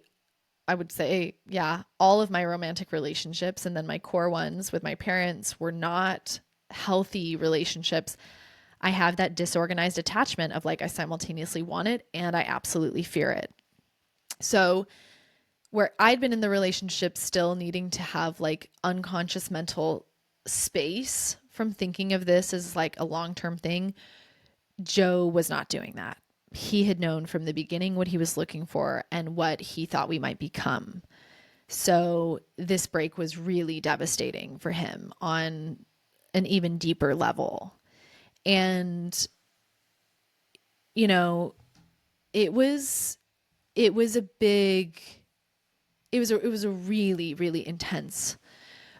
I would say, yeah, all of my romantic relationships and then my core ones with my parents were not healthy relationships. I have that disorganized attachment of like, I simultaneously want it and I absolutely fear it. So, where I'd been in the relationship still needing to have like unconscious mental space from thinking of this as like a long term thing, Joe was not doing that. He had known from the beginning what he was looking for and what he thought we might become. So this break was really devastating for him on an even deeper level. And, you know, it was it was a big it was a really, really intense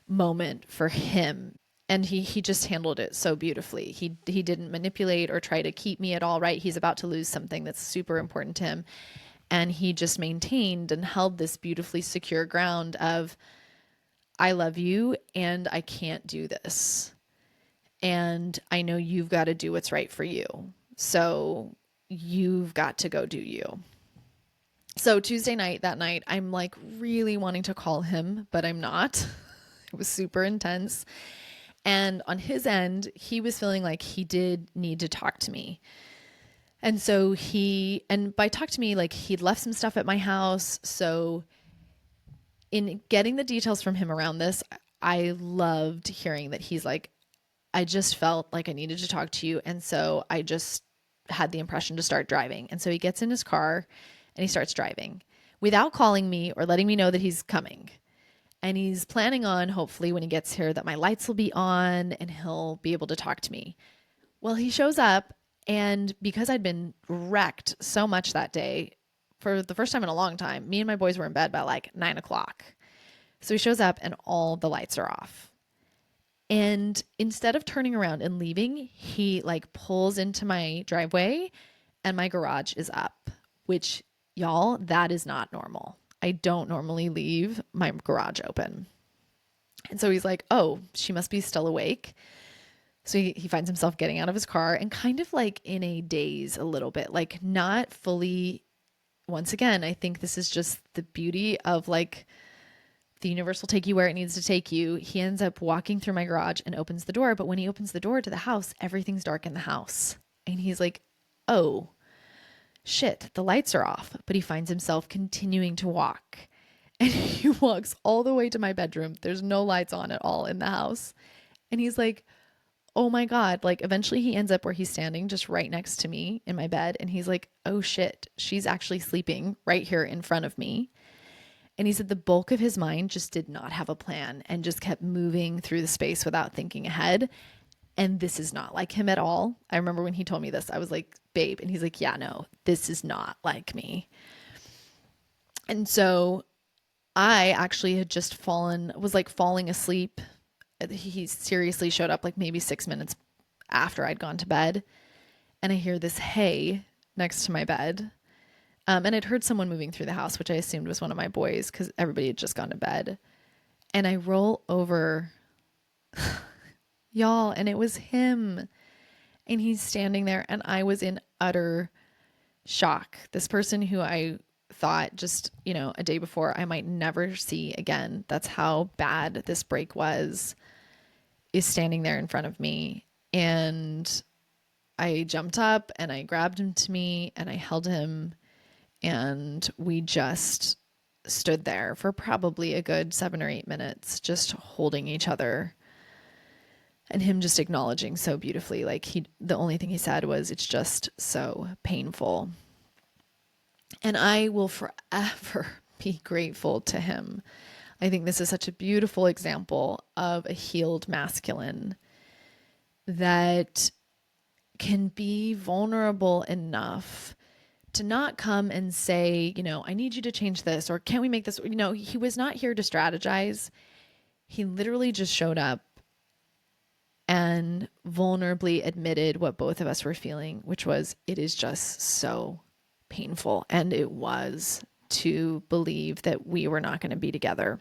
moment for him. And he just handled it so beautifully. He didn't manipulate or try to keep me at all, right? He's about to lose something that's super important to him. And he just maintained and held this beautifully secure ground of, I love you and I can't do this. And I know you've got to do what's right for you. So you've got to go do you. So Tuesday night, that night, I'm like really wanting to call him, but I'm not. It was super intense. And on his end, he was feeling like he did need to talk to me. And so and by talk to me, like he'd left some stuff at my house. So in getting the details from him around this, I loved hearing that he's like, I just felt like I needed to talk to you. And so I just had the impression to start driving. And so he gets in his car and he starts driving without calling me or letting me know that he's coming. And he's planning on, hopefully, when he gets here, that my lights will be on and he'll be able to talk to me. Well, he shows up, and because I'd been wrecked so much that day, for the first time in a long time, me and my boys were in bed by like 9 o'clock. So he shows up, and all the lights are off. And instead of turning around and leaving, he like pulls into my driveway, and my garage is up, which, y'all, that is not normal. I don't normally leave my garage open. And so he's like, oh, she must be still awake. So he finds himself getting out of his car and kind of like in a daze a little bit, like not fully. Once again, I think this is just the beauty of like the universe will take you where it needs to take you. He ends up walking through my garage and opens the door. But when he opens the door to the house, everything's dark in the house. And he's like, oh, shit, the lights are off. But he finds himself continuing to walk. And he walks all the way to my bedroom. There's no lights on at all in the house. And he's like, oh my God. Like eventually he ends up where he's standing just right next to me in my bed. And he's like, oh shit, she's actually sleeping right here in front of me. And he said the bulk of his mind just did not have a plan and just kept moving through the space without thinking ahead. And this is not like him at all. I remember when he told me this, I was like, babe. And he's like, yeah, no, this is not like me. And so I actually had just was like falling asleep. He seriously showed up like maybe 6 minutes after I'd gone to bed. And I hear this hey next to my bed. And I'd heard someone moving through the house, which I assumed was one of my boys because everybody had just gone to bed. And I roll over, y'all, and it was him. And he's standing there, and I was in utter shock. This person who I thought just, a day before I might never see again. That's how bad this break was, is standing there in front of me. And I jumped up and I grabbed him to me and I held him, and we just stood there for probably a good 7 or 8 minutes, just holding each other, and him just acknowledging so beautifully. Like the only thing he said was, it's just so painful. And I will forever be grateful to him. I think this is such a beautiful example of a healed masculine that can be vulnerable enough to not come and say, I need you to change this, or can we make this? He was not here to strategize. He literally just showed up and vulnerably admitted what both of us were feeling, which was, it is just so painful. And it was to believe that we were not going to be together.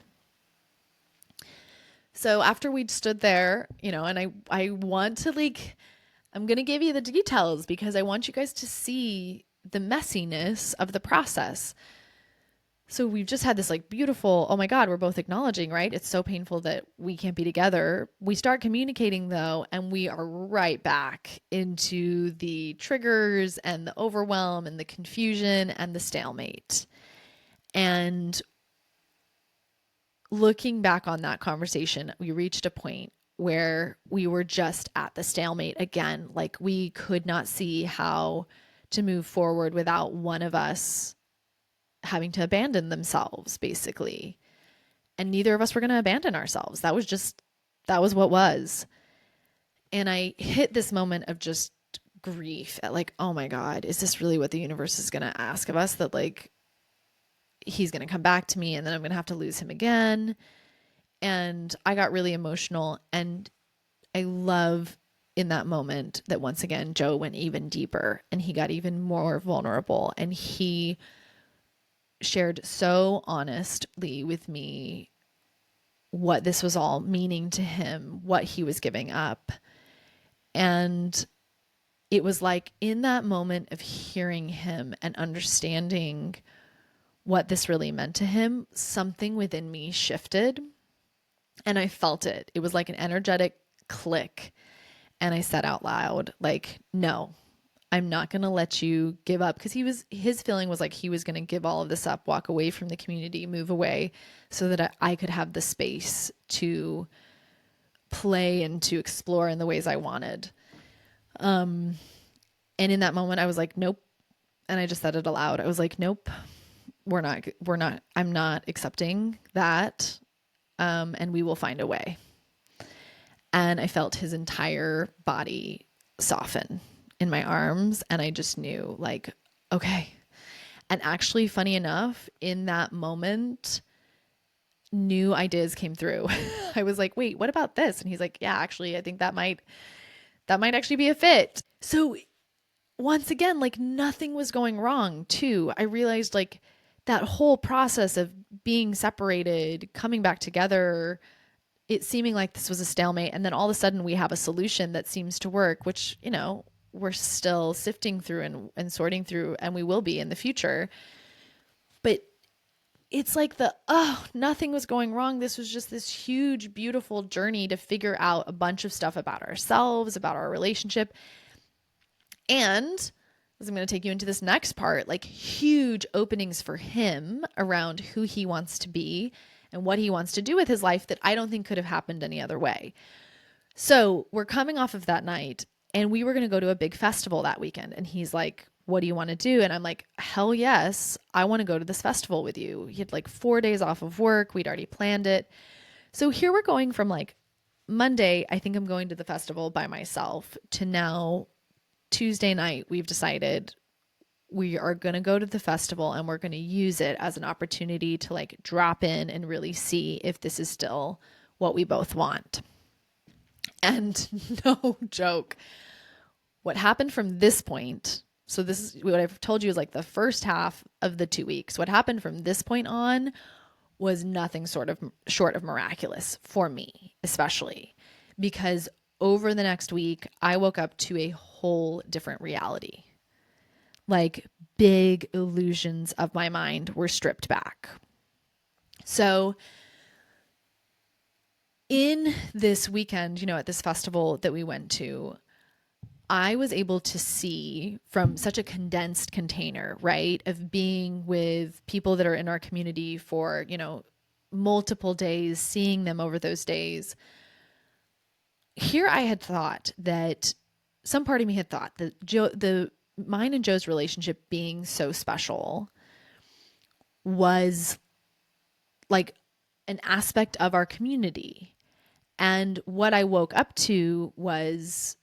So after we'd stood there, and I want to I'm going to give you the details because I want you guys to see the messiness of the process. So we've just had this like beautiful, oh my God, we're both acknowledging, right? It's so painful that we can't be together. We start communicating though, and we are right back into the triggers and the overwhelm and the confusion and the stalemate. And looking back on that conversation, we reached a point where we were just at the stalemate again. Like we could not see how to move forward without one of us having to abandon themselves, basically. And neither of us were going to abandon ourselves. That was what was. And I hit this moment of just grief at like, oh my God, is this really what the universe is going to ask of us? That like, he's going to come back to me and then I'm going to have to lose him again. And I got really emotional. And I love in that moment that once again, Joe went even deeper and he got even more vulnerable. And he shared so honestly with me what this was all meaning to him, what he was giving up. And it was like in that moment of hearing him and understanding what this really meant to him, something within me shifted and I felt it. It was like an energetic click. And I said out loud, like, no, I'm not going to let you give up. Because his feeling was like he was going to give all of this up, walk away from the community, move away so that I could have the space to play and to explore in the ways I wanted. And in that moment, I was like, nope. And I just said it aloud. I was like, nope, I'm not accepting that. And we will find a way. And I felt his entire body soften in my arms. And I just knew, like, okay. And actually, funny enough, in that moment, new ideas came through. I was like, wait, what about this? And he's like, yeah, actually, I think that might actually be a fit. So once again, like nothing was going wrong too. I realized like that whole process of being separated, coming back together, it seeming like this was a stalemate. And then all of a sudden we have a solution that seems to work, which, you know, we're still sifting through and sorting through, and we will be in the future. But it's like nothing was going wrong. This was just this huge, beautiful journey to figure out a bunch of stuff about ourselves, about our relationship. And as I'm going to take you into this next part, like huge openings for him around who he wants to be and what he wants to do with his life that I don't think could have happened any other way. So we're coming off of that night and we were going to go to a big festival that weekend. And he's like, what do you want to do? And I'm like, hell yes, I want to go to this festival with you. He had like 4 days off of work. We'd already planned it. So here we're going from like Monday, I think I'm going to the festival by myself, to now Tuesday night, we've decided we are going to go to the festival and we're going to use it as an opportunity to like drop in and really see if this is still what we both want. And no joke, what happened from this point, so this is what I've told you is like the first half of the 2 weeks. What happened from this point on was nothing short of miraculous for me, especially because over the next week, I woke up to a whole different reality. Like big illusions of my mind were stripped back. So in this weekend, you know, at this festival that we went to, I was able to see from such a condensed container, right, of being with people that are in our community for, you know, multiple days, seeing them over those days. Here I had thought that some part of me had thought that mine and Joe's relationship being so special was like an aspect of our community. And what I woke up to was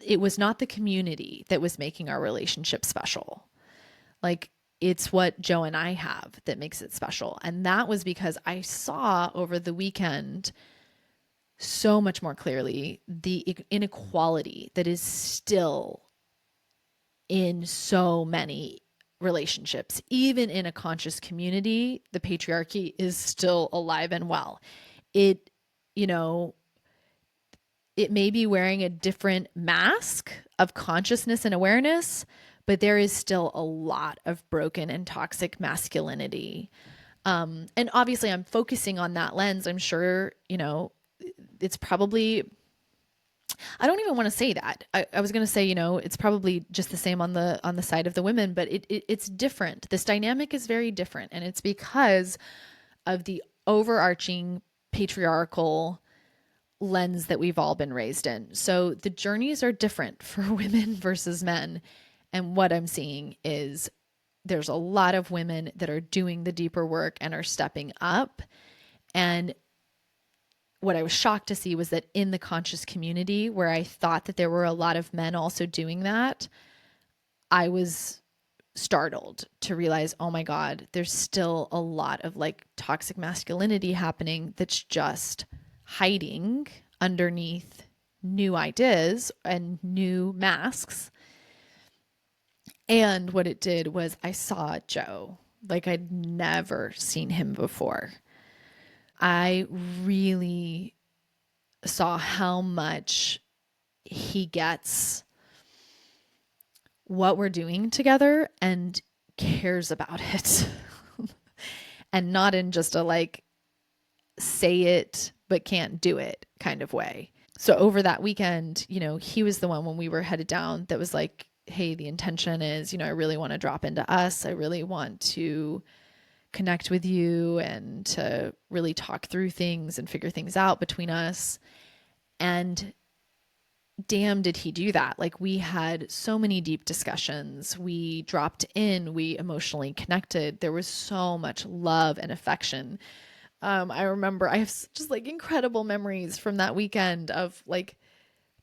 it was not the community that was making our relationship special. Like it's what Joe and I have that makes it special. And that was because I saw over the weekend so much more clearly the inequality that is still in so many relationships. Even in a conscious community, the patriarchy is still alive and well. It, you know, it may be wearing a different mask of consciousness and awareness, but there is still a lot of broken and toxic masculinity. And obviously, I'm focusing on that lens. I'm sure, it's probably, I don't even want to say that. I was going to say, it's probably just the same on the side of the women, but it's different. This dynamic is very different, and it's because of the overarching patriarchal lens that we've all been raised in. So the journeys are different for women versus men. And what I'm seeing is there's a lot of women that are doing the deeper work and are stepping up. And what I was shocked to see was that in the conscious community, where I thought that there were a lot of men also doing that, I was startled to realize, oh my God, there's still a lot of like toxic masculinity happening that's just hiding underneath new ideas and new masks. And what it did was I saw Joe like I'd never seen him before. I really saw how much he gets what we're doing together and cares about it. And not in just a like say it but can't do it kind of way. So over that weekend, he was the one when we were headed down that was like, hey, the intention is, I really want to drop into us. I really want to connect with you and to really talk through things and figure things out between us. And damn, did he do that. Like, we had so many deep discussions. We dropped in, we emotionally connected. There was so much love and affection. I remember I have just like incredible memories from that weekend of like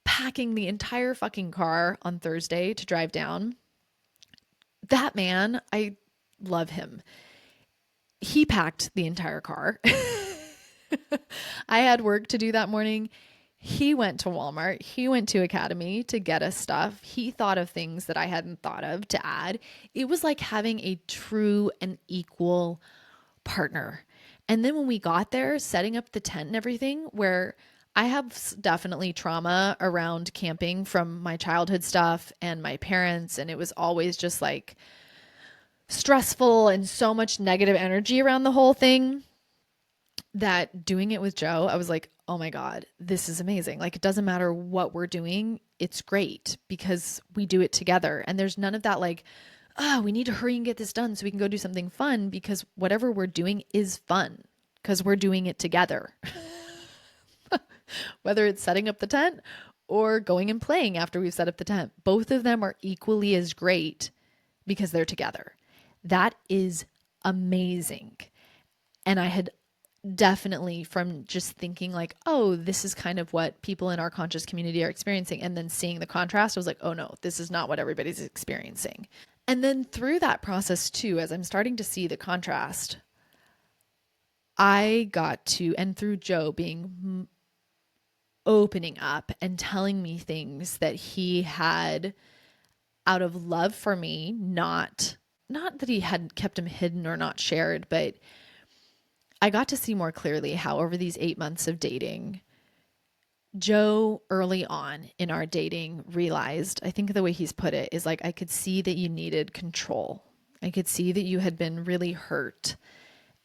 packing the entire fucking car on Thursday to drive down. That man, I love him. He packed the entire car. I had work to do that morning. He went to Walmart. He went to Academy to get us stuff. He thought of things that I hadn't thought of to add. It was like having a true and equal partner. And then when we got there, setting up the tent and everything, where I have definitely trauma around camping from my childhood stuff and my parents. And it was always just like stressful and so much negative energy around the whole thing, that doing it with Joe, I was like, oh my God, this is amazing. Like, it doesn't matter what we're doing. It's great because we do it together. And there's none of that like, oh, we need to hurry and get this done so we can go do something fun, because whatever we're doing is fun because we're doing it together. Whether it's setting up the tent or going and playing after we've set up the tent, both of them are equally as great because they're together. That is amazing. And I had definitely, from just thinking like, oh, this is kind of what people in our conscious community are experiencing, and then seeing the contrast, I was like, oh no, this is not what everybody's experiencing. And then through that process too, as I'm starting to see the contrast, I got to, and through Joe being opening up and telling me things that he had out of love for me, not that he had kept them hidden or not shared, but I got to see more clearly how over these 8 months of dating, Joe early on in our dating realized, I think the way he's put it is like, I could see that you needed control. I could see that you had been really hurt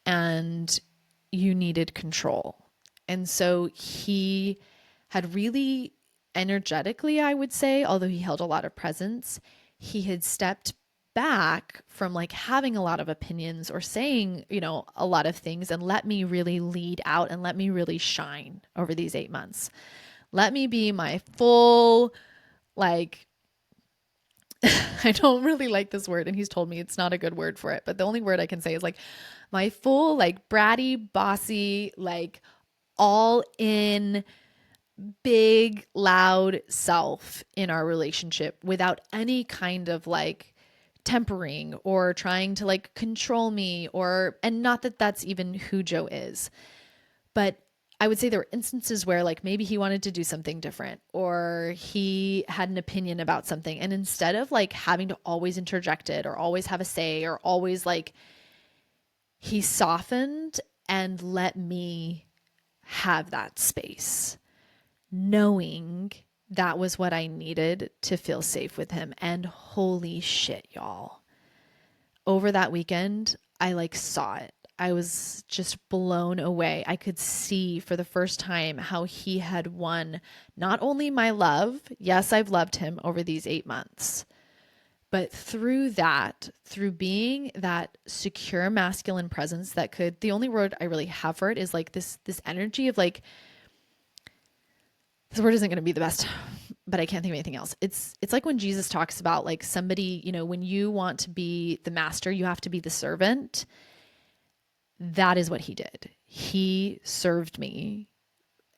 and you needed control. And so he had really energetically, I would say, although he held a lot of presence, he had stepped back from like having a lot of opinions or saying, a lot of things, and let me really lead out and let me really shine over these 8 months. Let me be my full, like, I don't really like this word, and he's told me it's not a good word for it, but the only word I can say is like my full, like, bratty, bossy, like, all in, big, loud self in our relationship without any kind of like tempering or trying to like control me, and not that that's even who Joe is, but I would say there were instances where like maybe he wanted to do something different or he had an opinion about something, and instead of like having to always interject it or always have a say or always like, he softened and let me have that space, knowing that was what I needed to feel safe with him. And holy shit, y'all. Over that weekend, I like saw it. I was just blown away. I could see for the first time how he had won not only my love, yes, I've loved him over these 8 months, but through that, through being that secure masculine presence that could, the only word I really have for it is like this energy of like, this word isn't going to be the best, but I can't think of anything else. It's like when Jesus talks about like somebody, when you want to be the master, you have to be the servant. That is what he did. He served me.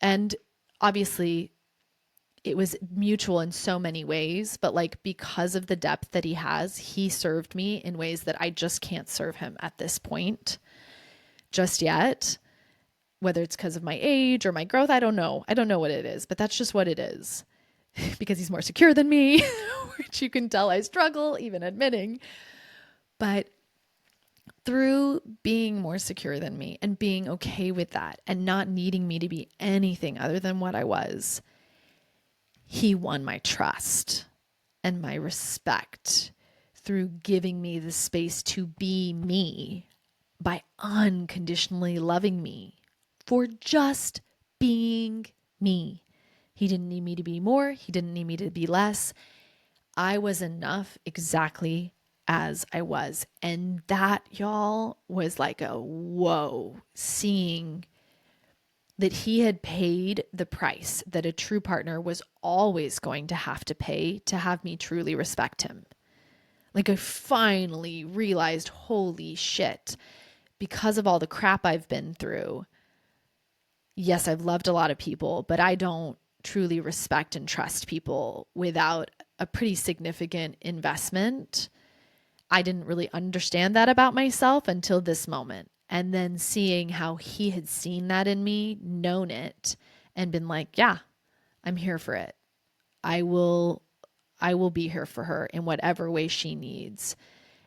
And obviously it was mutual in so many ways, but like because of the depth that he has, he served me in ways that I just can't serve him at this point just yet. Whether it's because of my age or my growth, I don't know. I don't know what it is, but that's just what it is. Because he's more secure than me, which you can tell I struggle even admitting. But through being more secure than me and being okay with that and not needing me to be anything other than what I was, he won my trust and my respect through giving me the space to be me by unconditionally loving me for just being me. He didn't need me to be more. He didn't need me to be less. I was enough exactly as I was. And that, y'all, was like a whoa, seeing that he had paid the price that a true partner was always going to have to pay to have me truly respect him. Like I finally realized, holy shit, because of all the crap I've been through, yes, I've loved a lot of people, but I don't truly respect and trust people without a pretty significant investment. I didn't really understand that about myself until this moment. And then seeing how he had seen that in me, known it, and been like, yeah, I'm here for it. I will be here for her in whatever way she needs.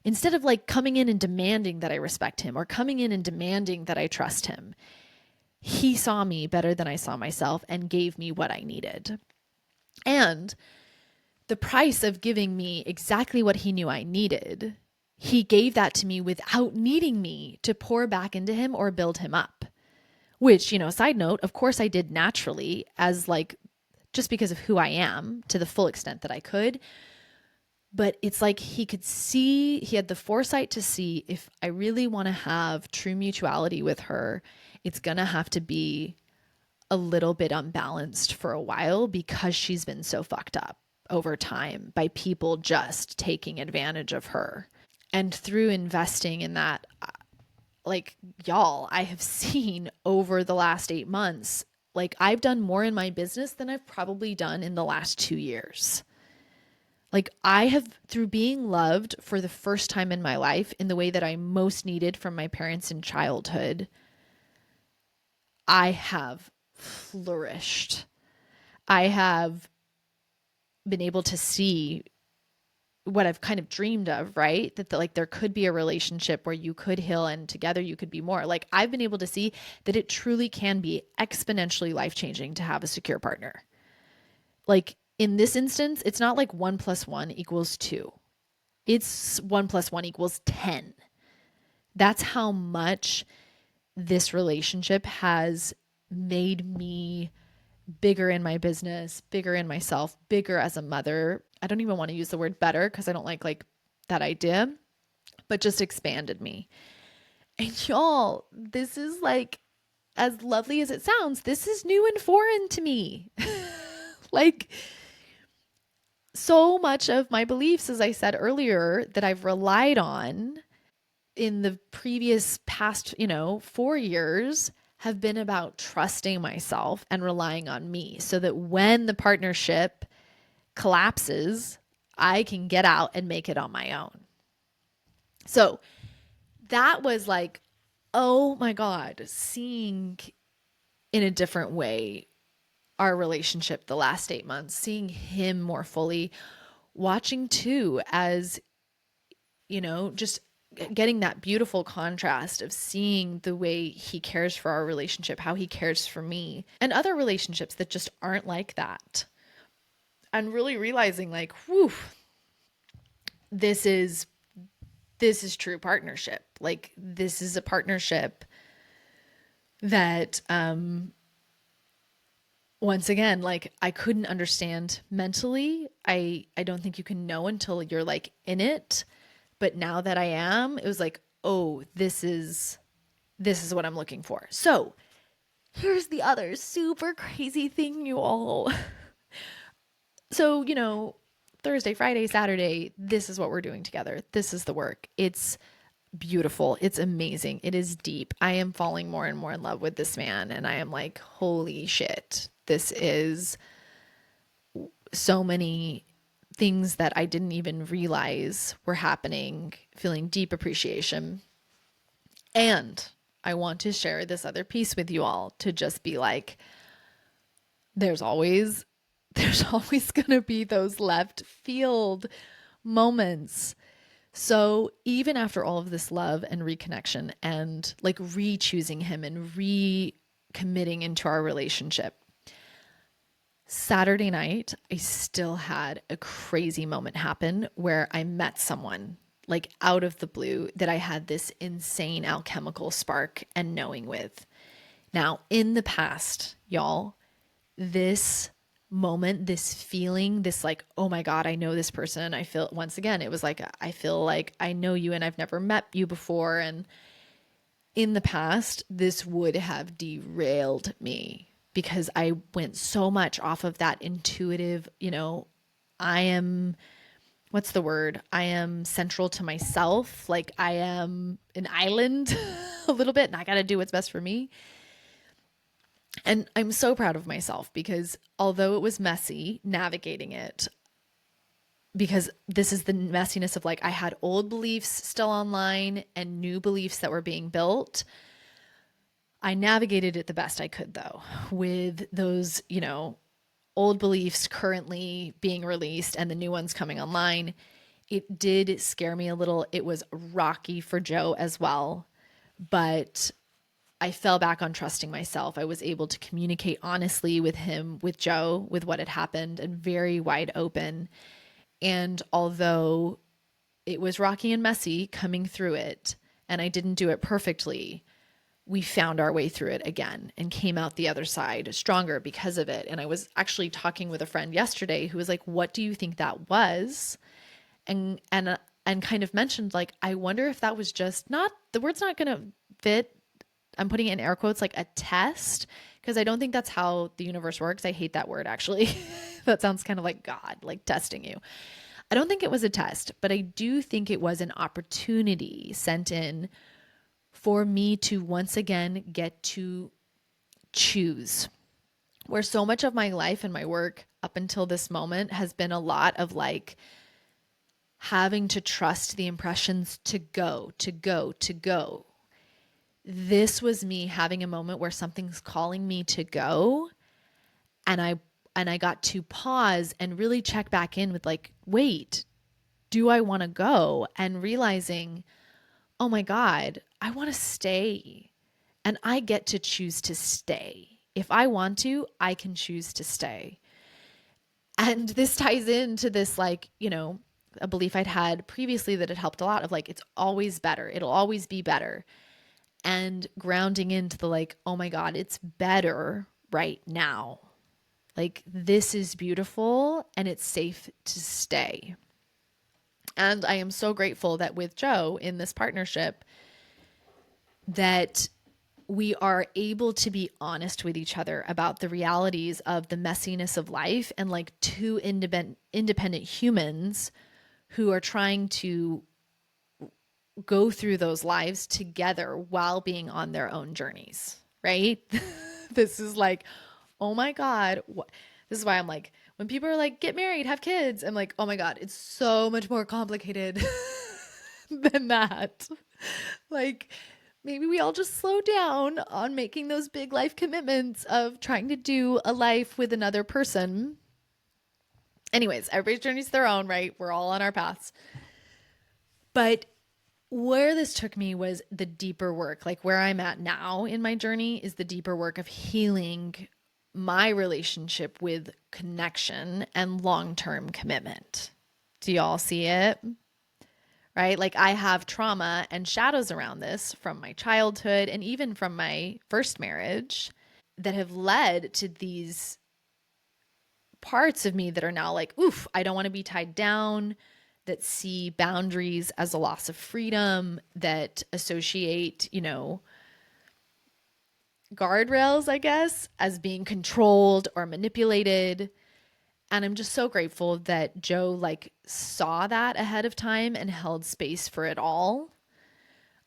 Instead of like coming in and demanding that I respect him or coming in and demanding that I trust him, he saw me better than I saw myself and gave me what I needed. And the price of giving me exactly what he knew I needed, he gave that to me without needing me to pour back into him or build him up. Which, side note, of course I did naturally as like, just because of who I am to the full extent that I could. But it's like he had the foresight to see if I really want to have true mutuality with her, it's going to have to be a little bit unbalanced for a while because she's been so fucked up over time by people just taking advantage of her. And through investing in that, like, y'all, I have seen over the last 8 months, like I've done more in my business than I've probably done in the last 2 years. Like I have, through being loved for the first time in my life in the way that I most needed from my parents in childhood, I have flourished. I have been able to see what I've kind of dreamed of, right? That like there could be a relationship where you could heal and together you could be more. Like I've been able to see that it truly can be exponentially life-changing to have a secure partner. Like in this instance, it's not like 1 + 1 = 2. It's 1 + 1 = 10. That's how much this relationship has made me bigger in my business, bigger in myself, bigger as a mother. I don't even want to use the word better because I don't like that idea, but just expanded me. And y'all, this is like, as lovely as it sounds, this is new and foreign to me. Like so much of my beliefs, as I said earlier, that I've relied on in the previous past, 4 years have been about trusting myself and relying on me so that when the partnership collapses, I can get out and make it on my own. So that was like, oh my God, seeing in a different way our relationship the last 8 months, seeing him more fully, watching too as, just getting that beautiful contrast of seeing the way he cares for our relationship, how he cares for me, and other relationships that just aren't like that. and really realizing like, whew, this is true partnership. Like this is a partnership that once again, like I couldn't understand mentally. I don't think you can know until you're like in it. But now that I am, it was like, oh, this is what I'm looking for. So here's the other super crazy thing, you all. So, Thursday, Friday, Saturday, this is what we're doing together. This is the work. It's beautiful. It's amazing. It is deep. I am falling more and more in love with this man. And I am like, holy shit. This is so many things that I didn't even realize were happening, feeling deep appreciation. And I want to share this other piece with you all to just be like, there's always there's always going to be those left field moments. So even after all of this love and reconnection and like re-choosing him and recommitting into our relationship, Saturday night, I still had a crazy moment happen where I met someone like out of the blue that I had this insane alchemical spark and knowing with. Now, in the past, y'all, this moment, this feeling, this like, oh my God, I know this person. I feel, once again, it was like, I feel like I know you and I've never met you before. And in the past, this would have derailed me because I went so much off of that intuitive, I am, what's the word? I am central to myself. Like I am an island a little bit and I got to do what's best for me. And I'm so proud of myself because although it was messy navigating it, because this is the messiness of like, I had old beliefs still online and new beliefs that were being built. I navigated it the best I could though, with those, old beliefs currently being released and the new ones coming online. It did scare me a little. It was rocky for Joe as well, but I fell back on trusting myself. I was able to communicate honestly with him, with Joe, with what had happened, and very wide open. And although it was rocky and messy coming through it, and I didn't do it perfectly, we found our way through it again and came out the other side stronger because of it. And I was actually talking with a friend yesterday who was like, "What do you think that was?" And kind of mentioned like, I wonder if that was just not, the word's not going to fit, I'm putting it in air quotes, like a test, because I don't think that's how the universe works. I hate that word actually. That sounds kind of like God, like testing you. I don't think it was a test, but I do think it was an opportunity sent in for me to once again get to choose. Where so much of my life and my work up until this moment has been a lot of like having to trust the impressions to go, to go, to go. This was me having a moment where something's calling me to go, and I got to pause and really check back in with like, wait, do I want to go? And realizing, oh my God, I want to stay. And I get to choose to stay. If I want to, I can choose to stay. And this ties into this, like, a belief I'd had previously that had helped a lot of like, it's always better. It'll always be better. And grounding into the like, oh my God, it's better right now. Like, this is beautiful and it's safe to stay. And I am so grateful that with Joe in this partnership, that we are able to be honest with each other about the realities of the messiness of life and like two independent humans who are trying to go through those lives together while being on their own journeys, right? This is like, oh my God. This is why I'm like, when people are like, get married, have kids, I'm like, oh my God, it's so much more complicated than that. Like, maybe we all just slow down on making those big life commitments of trying to do a life with another person. Anyways, everybody's journey's their own, right? We're all on our paths. But where this took me was the deeper work. Like where I'm at now in my journey is the deeper work of healing my relationship with connection and long-term commitment. Do y'all see it? Right? Like I have trauma and shadows around this from my childhood and even from my first marriage that have led to these parts of me that are now like, oof, I don't want to be tied down, that see boundaries as a loss of freedom, that associate, guardrails, I guess, as being controlled or manipulated. And I'm just so grateful that Joe like saw that ahead of time and held space for it all.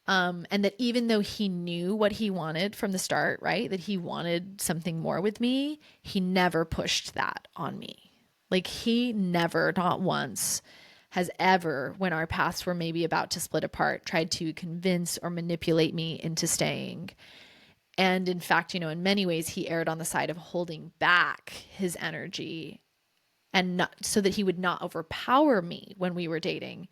And that even though he knew what he wanted from the start, right? That he wanted something more with me, he never pushed that on me. Like he never, not once, has ever, when our paths were maybe about to split apart, tried to convince or manipulate me into staying. And in fact, in many ways, he erred on the side of holding back his energy and not, so that he would not overpower me when we were dating,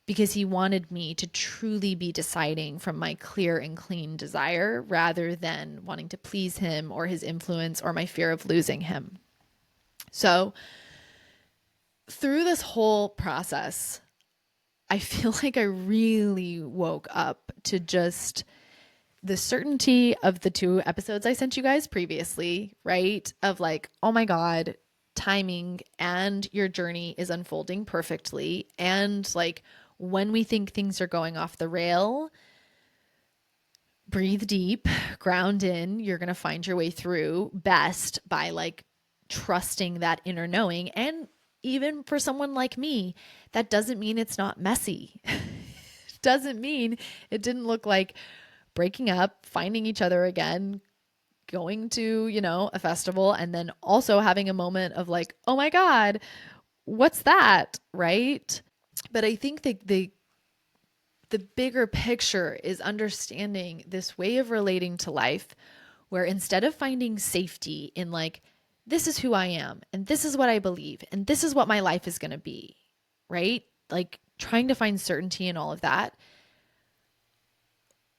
because he wanted me to truly be deciding from my clear and clean desire rather than wanting to please him or his influence or my fear of losing him. So through this whole process, I feel like I really woke up to just the certainty of the 2 episodes I sent you guys previously, right? Of like, oh my God, timing and your journey is unfolding perfectly. And like when we think things are going off the rail, breathe deep, ground in. You're going to find your way through best by like trusting that inner knowing. And even for someone like me, that doesn't mean it's not messy. Doesn't mean it didn't look like breaking up, finding each other again, going to, a festival, and then also having a moment of like, oh my God, what's that? Right. But I think that the bigger picture is understanding this way of relating to life where instead of finding safety in like, this is who I am, and this is what I believe, and this is what my life is going to be, right? Like trying to find certainty in all of that.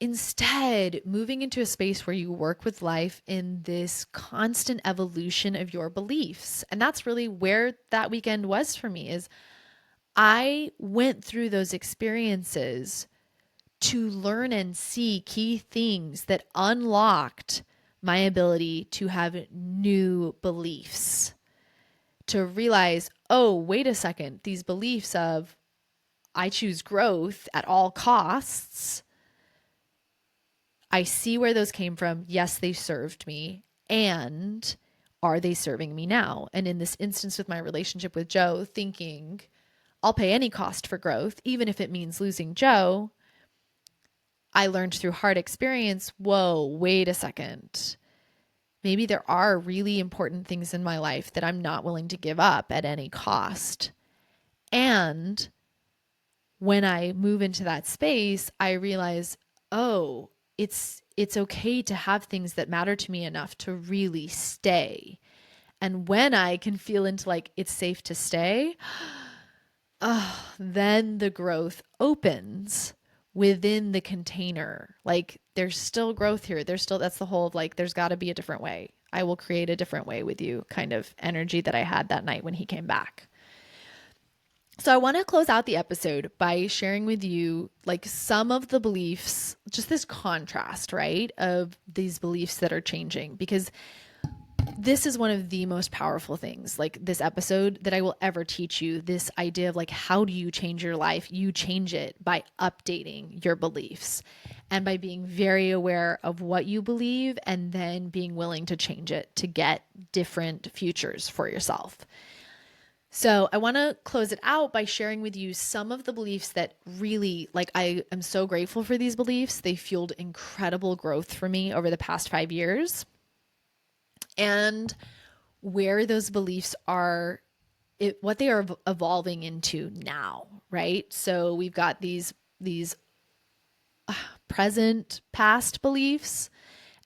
Instead, moving into a space where you work with life in this constant evolution of your beliefs. And that's really where that weekend was for me, is I went through those experiences to learn and see key things that unlocked my ability to have new beliefs, to realize, oh, wait a second, these beliefs of I choose growth at all costs, I see where those came from. Yes, they served me. And are they serving me now? And in this instance with my relationship with Joe, thinking I'll pay any cost for growth, even if it means losing Joe, I learned through hard experience, whoa, wait a second. Maybe there are really important things in my life that I'm not willing to give up at any cost. And when I move into that space, I realize, oh, it's okay to have things that matter to me enough to really stay. And when I can feel into like it's safe to stay, then the growth opens within the container. Like there's still growth here. That's the whole of like, there's got to be a different way. I will create a different way with you kind of energy that I had that night when he came back. So I want to close out the episode by sharing with you like some of the beliefs, just this contrast, right, of these beliefs that are changing, because this is one of the most powerful things, like this episode, that I will ever teach you. This idea of like, how do you change your life? You change it by updating your beliefs and by being very aware of what you believe and then being willing to change it to get different futures for yourself. So I want to close it out by sharing with you some of the beliefs that really, like, I am so grateful for these beliefs. They fueled incredible growth for me over the past 5 years. And where those beliefs are, what they are evolving into now, right? So we've got these present, past beliefs,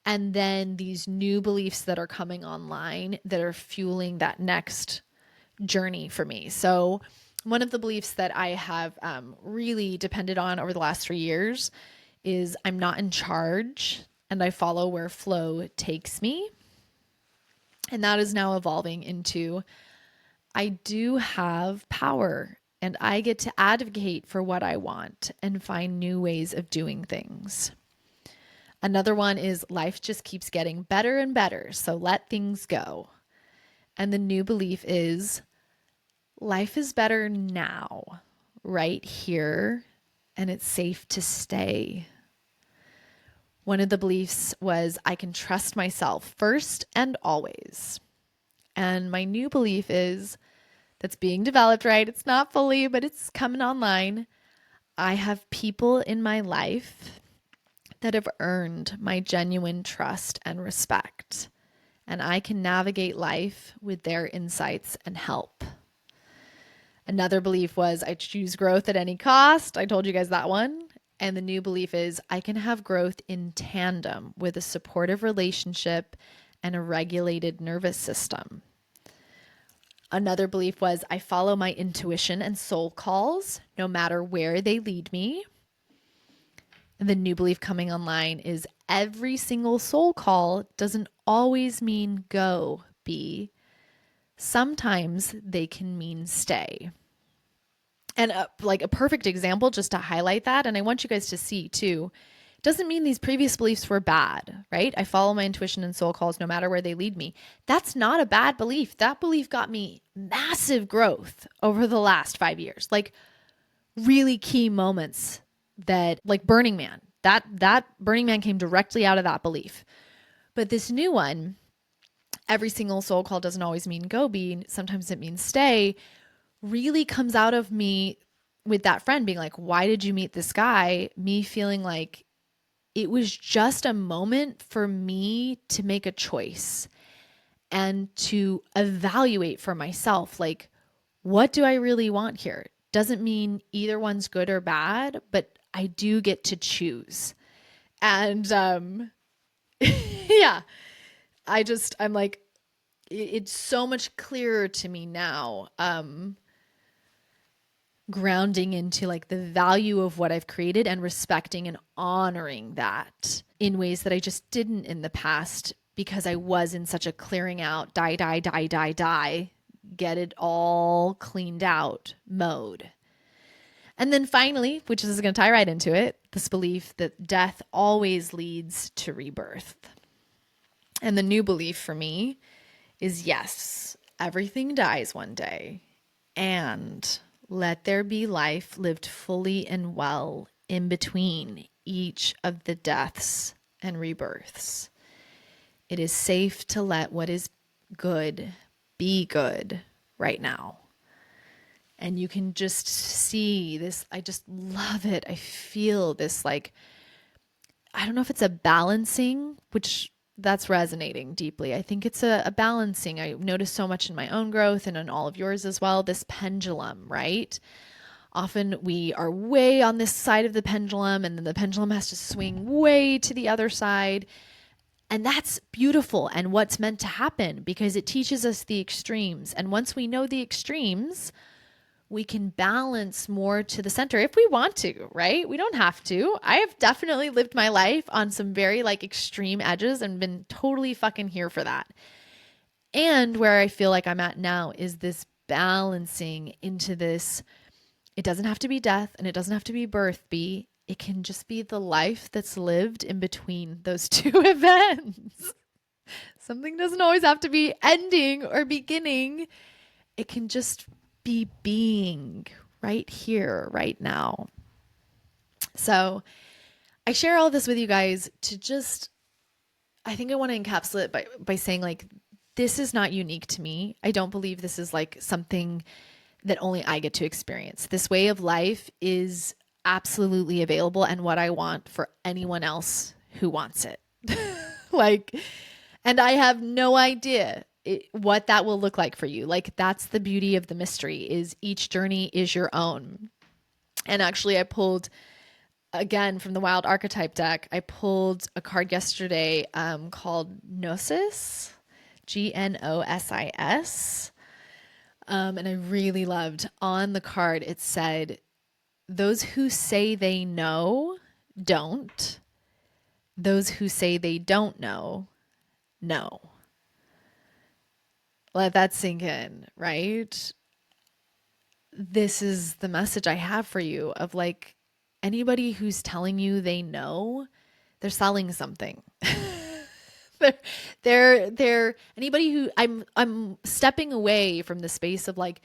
and then these new beliefs that are coming online that are fueling that next journey for me. So one of the beliefs that I have really depended on over the last 3 years is I'm not in charge and I follow where flow takes me. And that is now evolving into I do have power and I get to advocate for what I want and find new ways of doing things. Another one is life just keeps getting better and better, so let things go. And the new belief is life is better now, right here, and it's safe to stay. One of the beliefs was I can trust myself first and always. And my new belief is that's being developed, right? It's not fully, but it's coming online. I have people in my life that have earned my genuine trust and respect, and I can navigate life with their insights and help. Another belief was I choose growth at any cost. I told you guys that one. And the new belief is I can have growth in tandem with a supportive relationship and a regulated nervous system. Another belief was I follow my intuition and soul calls no matter where they lead me. And the new belief coming online is every single soul call doesn't always mean go, be. Sometimes they can mean stay. And like a perfect example just to highlight that, and I want you guys to see too, doesn't mean these previous beliefs were bad, right? I follow my intuition and soul calls no matter where they lead me. That's not a bad belief. That belief got me massive growth over the last 5 years. Like really key moments that like Burning Man. That Burning Man came directly out of that belief. But this new one, every single soul call doesn't always mean go be, sometimes it means stay, really comes out of me with that friend being like, why did you meet this guy? Me feeling like it was just a moment for me to make a choice and to evaluate for myself, like, what do I really want here? Doesn't mean either one's good or bad, but I do get to choose. And yeah, I'm like, it's so much clearer to me now. Grounding into like the value of what I've created and respecting and honoring that in ways that I just didn't in the past because I was in such a clearing out, die, get it all cleaned out mode. And then finally, which is going to tie right into it, this belief that death always leads to rebirth. And the new belief for me is yes, everything dies one day, and let there be life lived fully and well in between each of the deaths and rebirths. It is safe to let what is good be good right now. And you can just see this. I just love it. I feel this like, I don't know if it's a balancing, which that's resonating deeply. I think it's a balancing. I notice so much in my own growth and in all of yours as well, this pendulum, right? Often we are way on this side of the pendulum and then the pendulum has to swing way to the other side. And that's beautiful and what's meant to happen because it teaches us the extremes. And once we know the extremes, we can balance more to the center if we want to, right? We don't have to. I have definitely lived my life on some very like extreme edges and been totally fucking here for that. And where I feel like I'm at now is this balancing into this. It doesn't have to be death and it doesn't have to be birth be. It can just be the life that's lived in between those two events. Something doesn't always have to be ending or beginning. It can just be being right here, right now. So I share all this with you guys to just, I think I want to encapsulate by saying like, this is not unique to me. I don't believe this is like something that only I get to experience. This way of life is absolutely available and what I want for anyone else who wants it. Like, and I have no idea what that will look like for you. Like that's the beauty of the mystery is each journey is your own. And actually I pulled again from the Wild Archetype deck, I pulled a card yesterday called Gnosis, Gnosis. And I really loved on the card, it said, those who say they know, don't. Those who say they don't know, know. Let that sink in, right? This is the message I have for you of like anybody who's telling you they know, they're selling something. they're anybody who I'm stepping away from the space of like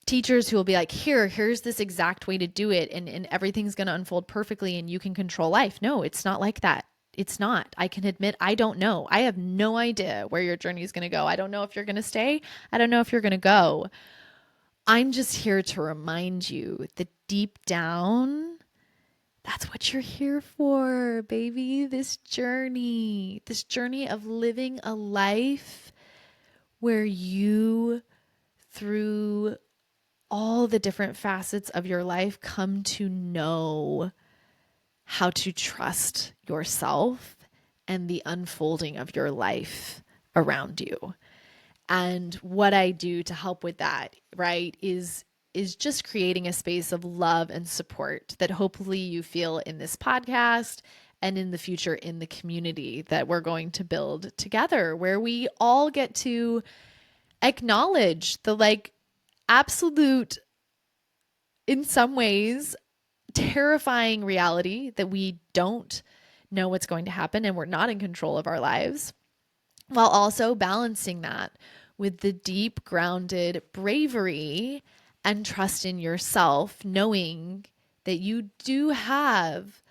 teachers who will be like, here's this exact way to do it, and everything's going to unfold perfectly and you can control life. No, it's not like that. It's not. I can admit I don't know. I have no idea where your journey is going to go. I don't know if you're going to stay. I don't know if you're going to go. I'm just here to remind you that deep down, that's what you're here for, baby. This journey of living a life where you, through all the different facets of your life, come to know how to trust yourself and the unfolding of your life around you. And what I do to help with that, right, is just creating a space of love and support that hopefully you feel in this podcast and in the future in the community that we're going to build together, where we all get to acknowledge the like absolute, in some ways, terrifying reality that we don't know what's going to happen and we're not in control of our lives, while also balancing that with the deep, grounded bravery and trust in yourself, knowing that you do have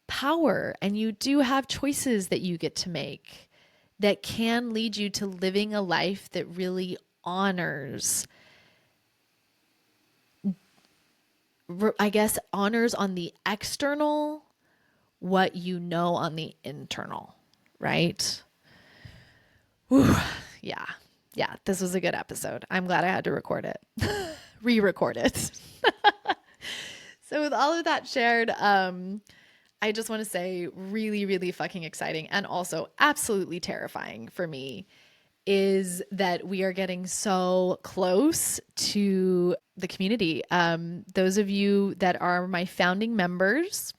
power and you do have choices that you get to make that can lead you to living a life that really honors, I guess, honors on the external what you know on the internal, right? Whew. Yeah. Yeah. This was a good episode. I'm glad I had to record it, re-record it. So with all of that shared, I just want to say really, really fucking exciting and also absolutely terrifying for me is that we are getting so close to the community. Those of you that are my founding members,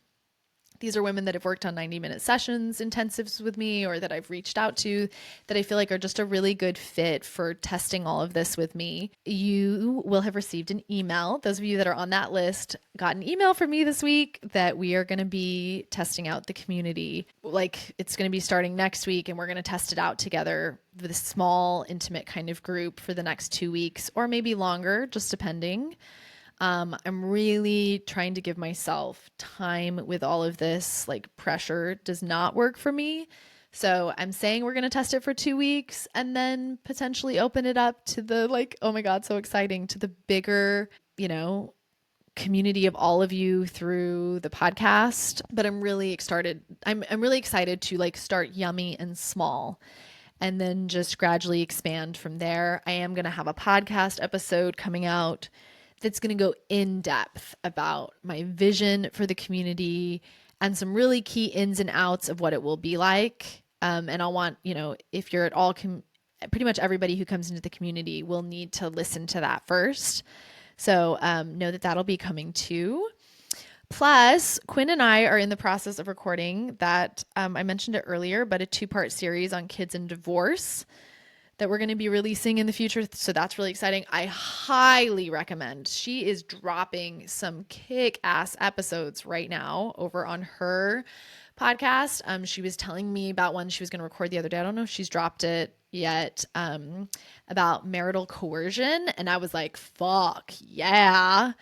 these are women that have worked on 90-minute sessions, intensives with me, or that I've reached out to that I feel like are just a really good fit for testing all of this with me. You will have received an email. Those of you that are on that list got an email from me this week that we are going to be testing out the community. Like it's going to be starting next week and we're going to test it out together with a small, intimate kind of group for the next 2 weeks or maybe longer, just depending. I'm really trying to give myself time with all of this. Like pressure does not work for me. So I'm saying we're going to test it for 2 weeks and then potentially open it up to the like, oh my God, so exciting, to the bigger, community of all of you through the podcast. But I'm really excited. I'm really excited to like start yummy and small and then just gradually expand from there. I am going to have a podcast episode coming out that's going to go in depth about my vision for the community and some really key ins and outs of what it will be like. And I want, if you're at all, pretty much everybody who comes into the community will need to listen to that first. So know that that'll be coming too. Plus, Quinn and I are in the process of recording that, I mentioned it earlier, but a 2-part series on kids and divorce that we're going to be releasing in the future. So that's really exciting. I highly recommend. She is dropping some kick-ass episodes right now over on her podcast. She was telling me about one she was going to record the other day. I don't know if she's dropped it yet, about marital coercion. And I was like, fuck yeah.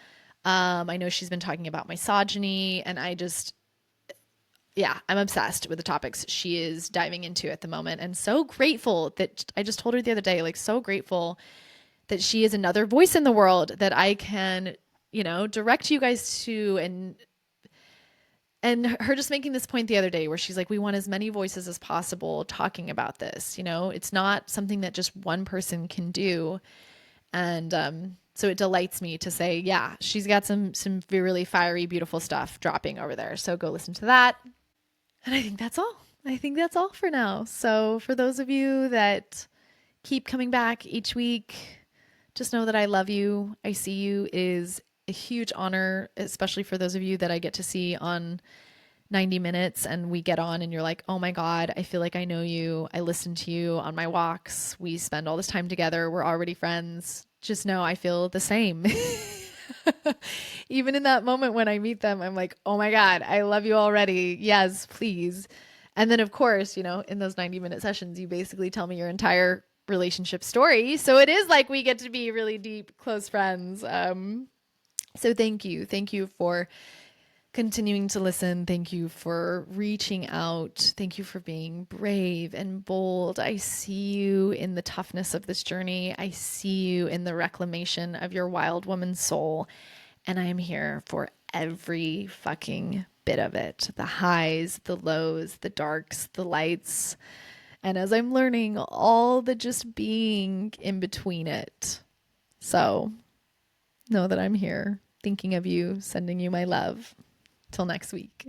I know she's been talking about misogyny and I'm obsessed with the topics she is diving into at the moment, and so grateful that I just told her the other day, like so grateful that she is another voice in the world that I can, direct you guys to, and her just making this point the other day where she's like, we want as many voices as possible talking about this. It's not something that just one person can do. And, so it delights me to say, yeah, she's got some really fiery, beautiful stuff dropping over there. So go listen to that. And I think that's all. I think that's all for now. So for those of you that keep coming back each week, just know that I love you. I see you. It is a huge honor, especially for those of you that I get to see on 90 minutes and we get on and you're like, oh my God, I feel like I know you. I listen to you on my walks. We spend all this time together. We're already friends. Just know I feel the same. Even in that moment when I meet them, I'm like, oh my God, I love you already. Yes, please. And then, of course, in those 90-minute sessions, you basically tell me your entire relationship story. So it is like we get to be really deep, close friends. So thank you. Thank you for continuing to listen. Thank you for reaching out. Thank you for being brave and bold. I see you in the toughness of this journey. I see you in the reclamation of your wild woman soul. And I am here for every fucking bit of it. The highs, the lows, the darks, the lights. And as I'm learning, all the just being in between it. So know that I'm here thinking of you, sending you my love. Till next week.